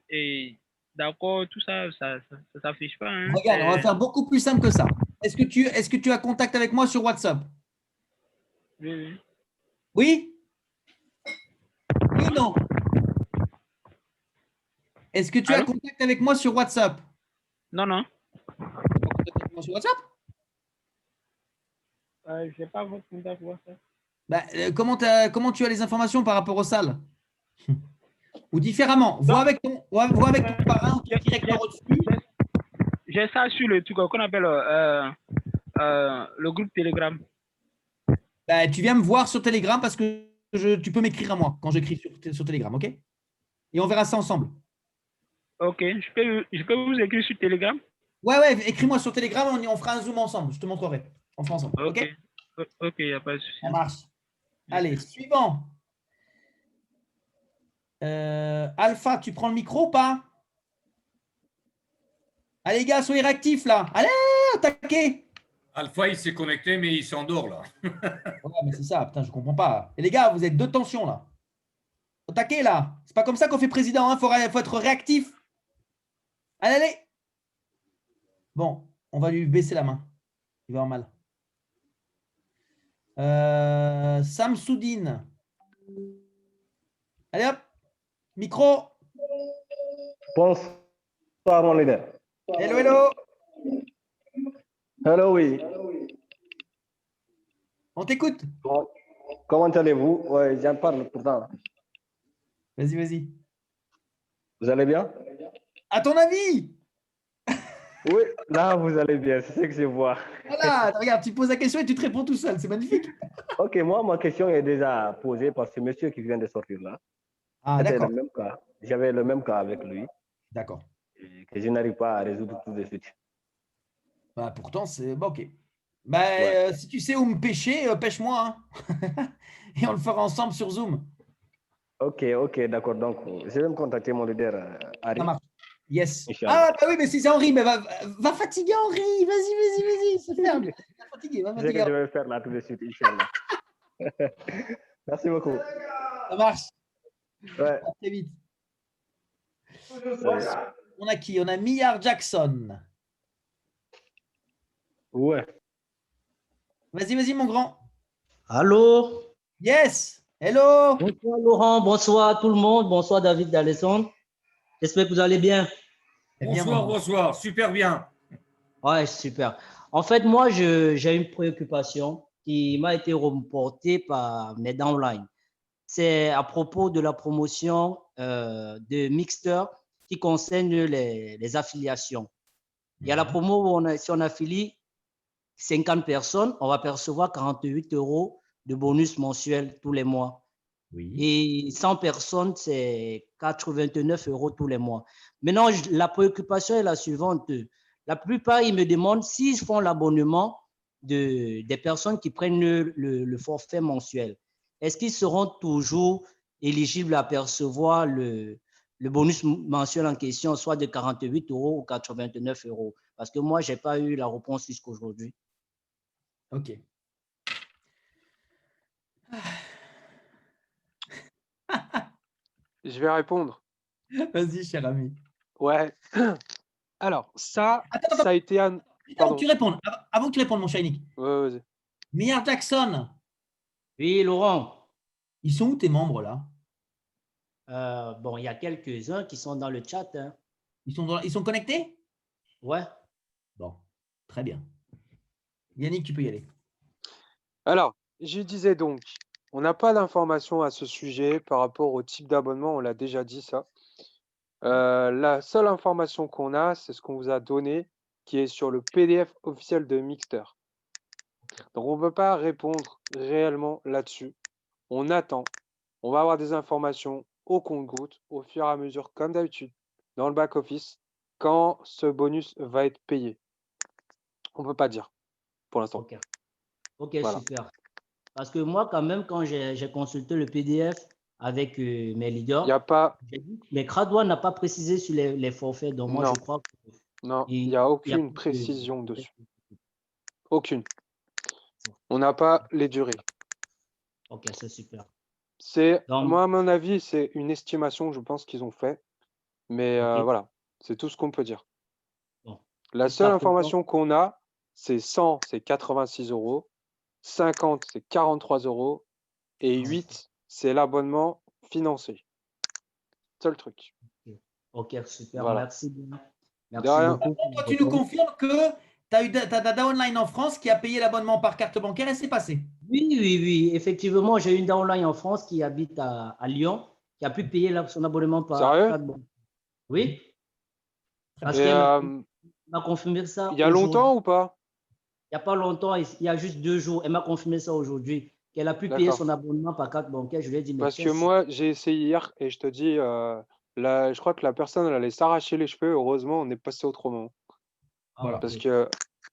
d'accord, tout ça, ça s'affiche pas. Hein, Regarde, on va faire beaucoup plus simple que ça. Est-ce que tu as contact avec moi sur WhatsApp? Oui. Oui? Oui ou non? Est-ce que tu as contact avec moi sur WhatsApp? Non, non. Tu as contact avec moi sur WhatsApp? Je n'ai pas votre contact WhatsApp. Bah, comment tu as les informations par rapport aux salles? Ou différemment, vois avec ton parrain ou ton directeur au-dessus. J'ai ça sur le truc qu'on appelle le groupe Telegram. Bah, tu viens me voir sur Telegram parce que tu peux m'écrire à moi quand j'écris sur Telegram, ok? Et on verra ça ensemble. Ok, je peux vous écrire sur Telegram? Ouais, écris-moi sur Telegram, on fera un Zoom ensemble, je te montrerai. On fera ensemble, ok? Ok, il n'y a pas de souci. Ça marche. Allez, suivant. Alpha, tu prends le micro ou pas? Allez, les gars, soyez réactifs là. Allez, attaquez. Alpha, il s'est connecté, mais il s'endort là. Ouais, mais c'est ça, putain, je comprends pas. Et les gars, vous êtes deux tensions là. Attaquez là. C'est pas comme ça qu'on fait président, hein. Faut être réactif. Allez. Bon, on va lui baisser la main. Il va avoir mal. Samsoudine. Allez hop. Micro. Bonsoir, mon leader. Hello. Hello, oui. On t'écoute. Comment allez-vous? Oui, j'en parle pourtant. Vas-y. Vous allez bien? À ton avis? Oui, là, vous allez bien, c'est ce que je vois. Voilà, regarde, tu poses la question et tu te réponds tout seul, c'est magnifique. Ok, moi, ma question est déjà posée par ce monsieur qui vient de sortir là. Ah, d'accord. Le même cas. J'avais le même cas avec lui. D'accord. Que je n'arrive pas à résoudre tout de suite. Bah, pourtant, c'est bon, ok. Bah, si tu sais où me pêcher, pêche-moi. Hein. Et on le fera ensemble sur Zoom. Ok, d'accord. Donc, je vais me contacter mon leader, Harry. Ça marche. Yes. Inch'Allah. Ah, bah oui, mais si c'est Henri, mais va fatiguer Henri. Vas-y, c'est ferme. Va fatiguer. C'est ce que je vais faire là tout de suite, Inch'Allah. Merci beaucoup. Ça marche. Ouais. À très vite. On a qui? On a Millard Jackson. Ouais. Vas-y, mon grand. Allô? Yes. Hello. Bonsoir Laurent, bonsoir tout le monde, bonsoir David d'Alessandre. J'espère que vous allez bien. Bonsoir, super bien. Ouais, super. En fait, moi, j'ai une préoccupation qui m'a été reportée par mes downlines. C'est à propos de la promotion de Mixter qui concerne les affiliations. Il y a la promo où si on affilie 50 personnes, on va percevoir 48 € de bonus mensuel tous les mois. Oui. Et 100 personnes, c'est 89 € tous les mois. Maintenant, la préoccupation est la suivante. La plupart, ils me demandent s'ils font l'abonnement des personnes qui prennent le forfait mensuel. Est-ce qu'ils seront toujours éligibles à percevoir le bonus mensuel en question, soit de 48 € ou 89 €? Parce que moi, je n'ai pas eu la réponse jusqu'aujourd'hui. Ok. Je vais répondre. Vas-y, cher ami. Ouais. Alors, ça Attends. a été un. Avant que tu répondes, mon Shiny. Ouais, vas-y. Millard Jackson. Oui, Laurent. Ils sont où tes membres là? Bon, il y a quelques-uns qui sont dans le chat. Hein. Ils sont connectés? Ouais. Bon, très bien. Yannick, tu peux y aller. Alors, je disais donc, on n'a pas d'informations à ce sujet par rapport au type d'abonnement, on l'a déjà dit ça. La seule information qu'on a, c'est ce qu'on vous a donné, qui est sur le PDF officiel de Mixter. Donc, on ne peut pas répondre réellement là-dessus. On attend. On va avoir des informations au compte-gouttes, au fur et à mesure, comme d'habitude, dans le back-office, quand ce bonus va être payé. On ne peut pas dire, pour l'instant. Ok, voilà. Super. Parce que moi, quand même, quand j'ai consulté le PDF avec mes leaders. Il n'y a pas. Mais Cradwa n'a pas précisé sur les forfaits, donc moi Non. je crois que. Non, il n'y a aucune précision dessus. Aucune. On n'a pas les durées. Ok, c'est super. Moi, à mon avis, c'est une estimation, je pense, qu'ils ont fait. Mais voilà, c'est tout ce qu'on peut dire. Bon. La seule information qu'on a, c'est 100, c'est 86 €, 50, c'est 43 € et 8, c'est l'abonnement financé. Seul truc. Ok, super, Voilà. merci bien. De Merci rien. beaucoup. Toi, tu nous confirmes que tu as Dada Online en France qui a payé l'abonnement par carte bancaire et c'est passé. Oui. Effectivement, j'ai une downline en France qui habite à Lyon, qui a pu payer son abonnement par carte bancaire. Oui. Parce qu'elle m'a confirmé ça. Il y a longtemps ou pas? Il n'y a pas longtemps, il y a juste 2 jours. Elle m'a confirmé ça aujourd'hui, qu'elle a pu payer son abonnement par carte bancaire. Je lui ai dit, mais parce que moi, j'ai essayé hier et je te dis, je crois que la personne, elle allait s'arracher les cheveux. Heureusement, on est passé autrement. Voilà. Parce qu'il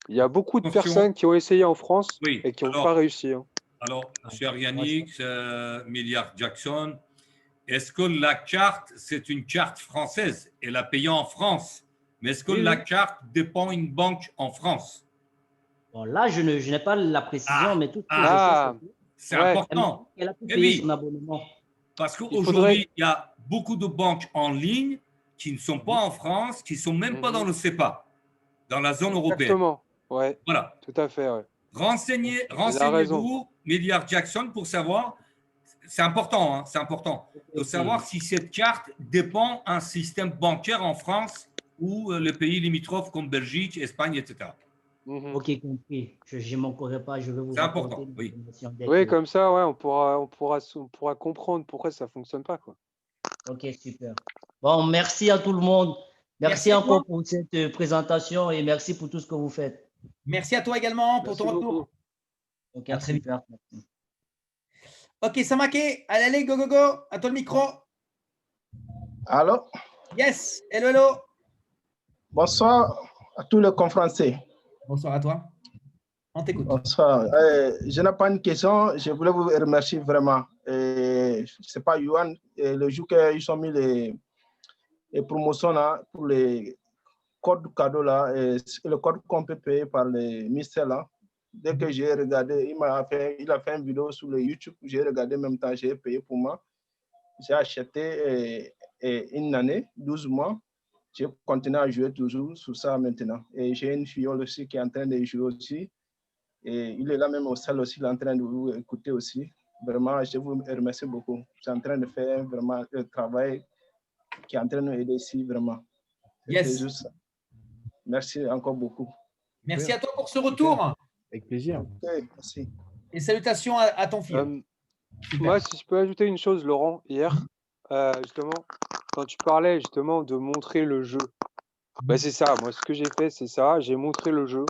y a beaucoup de personnes qui ont essayé en France et qui n'ont pas réussi. Hein. Alors, cher Yannick, Milliard Jackson, est-ce que la carte, c'est une carte française? Elle a payé en France. Mais est-ce que la carte dépend d'une banque en France? Bon, là, je n'ai pas la précision, mais tout ce que je sais, c'est important. Elle a pu payer son abonnement. Parce qu'aujourd'hui, il y a beaucoup de banques en ligne qui ne sont pas en France, qui ne sont même pas dans le CEPA, dans la zone européenne. Exactement. Ouais. Voilà. Tout à fait. Ouais. Renseignez-vous, Milliard Jackson, pour savoir. C'est important, hein, c'est important de savoir si cette carte dépend d'un système bancaire en France ou les pays limitrophes comme Belgique, Espagne, etc. Ok, compris. Je ne manquerai pas, je vais vous rapporter. C'est important, oui. Oui, comme ça, ouais, on pourra comprendre pourquoi ça ne fonctionne pas. Quoi. Ok, super. Bon, merci à tout le monde. Merci encore pour cette présentation et merci pour tout ce que vous faites. Merci à toi également pour ton retour. Ok, à très vite. Ok, Samake, allez, go, go, go. À toi le micro. Allô? Yes, hello. Bonsoir à tous les conférenciers. Bonsoir à toi. On t'écoute. Bonsoir. Je n'ai pas une question. Je voulais vous remercier vraiment. Je ne sais pas, Yohan, le jour qu'ils ont mis les promotions là, pour les codes cadeaux là, et le code qu'on peut payer par les ministères là. Dès que j'ai regardé, il a fait une vidéo sur le YouTube. J'ai regardé en même temps, j'ai payé pour moi. J'ai acheté une année, 12 mois. Je continue à jouer toujours sur ça maintenant. Et j'ai une fille aussi qui est en train de jouer aussi. Et il est là même au salle aussi, il est en train de vous écouter aussi. Vraiment, je vous remercie beaucoup. Je suis en train de faire vraiment le travail qui est en train de nous aider ici, vraiment. Yes. Juste ça. Merci encore beaucoup. Merci à toi pour ce retour. Avec plaisir. Okay, merci. Et salutations à ton fils. Moi, si je peux ajouter une chose, Laurent, hier, justement, quand tu parlais justement de montrer le jeu, c'est ça. Moi, ce que j'ai fait, c'est ça. J'ai montré le jeu.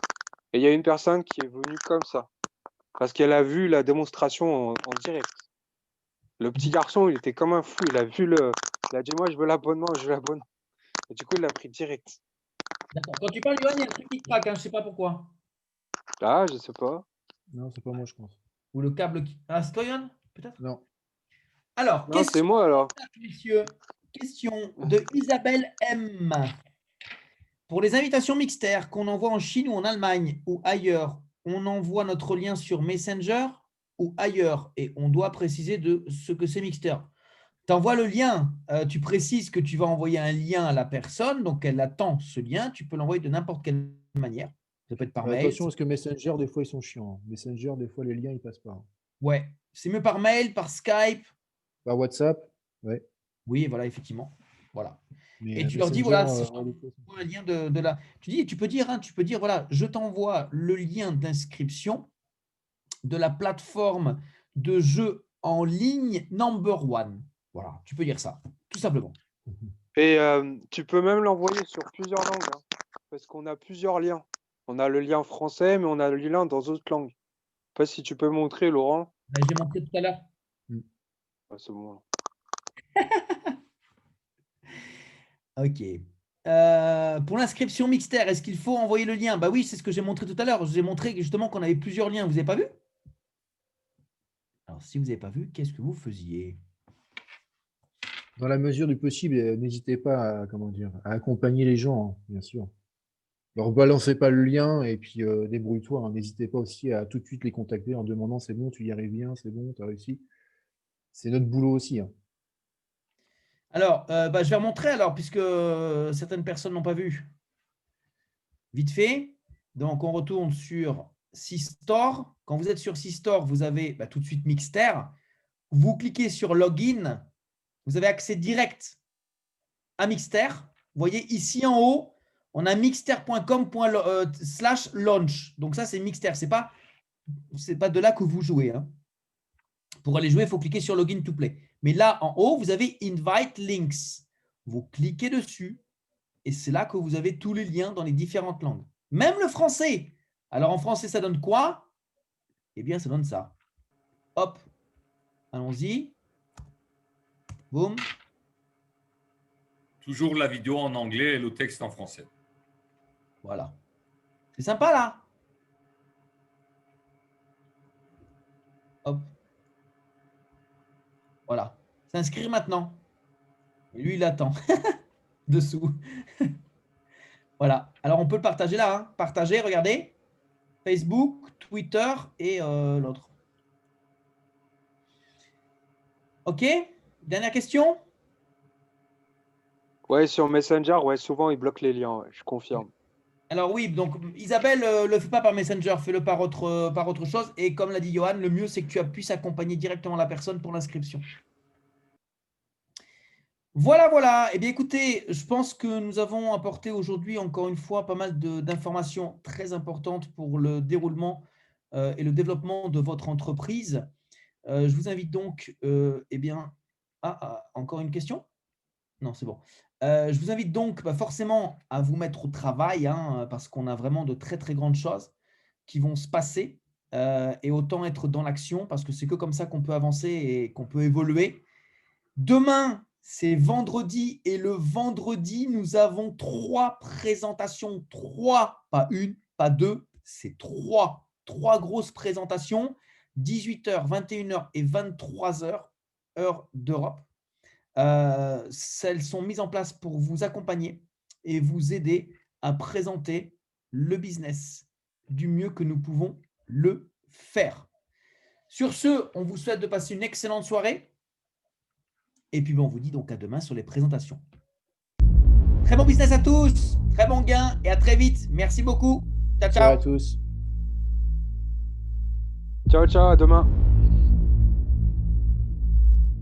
Et il y a une personne qui est venue comme ça. Parce qu'elle a vu la démonstration en direct. Le petit garçon, il était comme un fou. Il a dit, moi, je veux l'abonnement, je veux l'abonnement. Et du coup, il l'a pris direct. D'accord. Quand tu parles, Yohan, il y a un truc qui craque, hein, je ne sais pas pourquoi. Ah, je sais pas. Non, c'est pas moi, je pense. Ou le câble qui. Ah, c'est toi, Yohan, peut-être? Non. Alors, non, c'est moi alors. Messieurs, question de Isabelle M. Pour les invitations mixtaires qu'on envoie en Chine ou en Allemagne ou ailleurs, on envoie notre lien sur Messenger ou ailleurs et on doit préciser de ce que c'est mixtaire. Tu envoies le lien, tu précises que tu vas envoyer un lien à la personne, donc elle attend ce lien, tu peux l'envoyer de n'importe quelle manière. Ça peut être par mail. Attention, parce que Messenger, des fois, ils sont chiants. Messenger, des fois, les liens, ils ne passent pas. Ouais, c'est mieux par mail, par Skype. Par WhatsApp, ouais. Oui, voilà, effectivement. Voilà. Mais et tu leur dis, voilà, un lien de la. Tu peux dire, voilà, je t'envoie le lien d'inscription de la plateforme de jeu en ligne number one. Voilà, tu peux dire ça, tout simplement. Et tu peux même l'envoyer sur plusieurs langues, hein, parce qu'on a plusieurs liens. On a le lien français, mais on a le lien dans d'autres langues. Je ne sais pas si tu peux montrer, Laurent. J'ai montré tout à l'heure. Ah, c'est bon. Ok. Pour l'inscription mixtaire, est-ce qu'il faut envoyer le lien? Bah oui, c'est ce que j'ai montré tout à l'heure. Je vous ai montré justement qu'on avait plusieurs liens. Vous n'avez pas vu? Alors, si vous n'avez pas vu, qu'est-ce que vous faisiez? Dans la mesure du possible, n'hésitez pas à, à accompagner les gens, hein, bien sûr. Alors, balancez pas le lien et puis débrouille-toi, hein. N'hésitez pas aussi à tout de suite les contacter en demandant c'est bon, tu y arrives bien, c'est bon, tu as réussi. C'est notre boulot aussi, hein. Alors, je vais remontrer alors, puisque certaines personnes n'ont pas vu. Vite fait. Donc, on retourne sur Systore. Quand vous êtes sur Systore, vous avez tout de suite Mixter. Vous cliquez sur Login. Vous avez accès direct à Mixter. Vous voyez ici en haut, on a mixter.com/launch. Donc, ça, c'est Mixter. Ce n'est pas de là que vous jouez, hein. Pour aller jouer, il faut cliquer sur Login to Play. Mais là, en haut, vous avez Invite Links. Vous cliquez dessus et c'est là que vous avez tous les liens dans les différentes langues. Même le français. Alors, en français, ça donne quoi? Eh bien, ça donne ça. Hop. Allons-y. Boum. Toujours la vidéo en anglais et le texte en français. Voilà. C'est sympa, là. Hop. Voilà. S'inscrire maintenant. Et lui, il attend. Dessous. Voilà. Alors, on peut le partager là, hein. Partager, regardez. Facebook, Twitter et l'autre. OK. Dernière question? Ouais, sur Messenger, ouais, souvent, ils bloquent les liens, ouais, je confirme. Alors oui, donc Isabelle, le fais pas par Messenger, fais-le par autre chose. Et comme l'a dit Johan, le mieux, c'est que tu puisses accompagner directement la personne pour l'inscription. Voilà. Eh bien, écoutez, je pense que nous avons apporté aujourd'hui, encore une fois, pas mal d'informations très importantes pour le déroulement et le développement de votre entreprise. Je vous invite donc, encore une question? Non, c'est bon. Je vous invite donc forcément à vous mettre au travail, hein, parce qu'on a vraiment de très, très grandes choses qui vont se passer et autant être dans l'action parce que c'est que comme ça qu'on peut avancer et qu'on peut évoluer. Demain, c'est vendredi et le vendredi, nous avons 3 présentations. 3, pas une, pas deux, c'est 3. 3 grosses présentations, 18h, 21h et 23h, heure d'Europe. Celles sont mises en place pour vous accompagner et vous aider à présenter le business du mieux que nous pouvons le faire. Sur ce, on vous souhaite de passer une excellente soirée et puis on vous dit donc à demain sur les présentations. Très bon business à tous, très bon gain et à très vite. Merci beaucoup. Ciao, ciao. Ciao à tous. Ciao, à demain.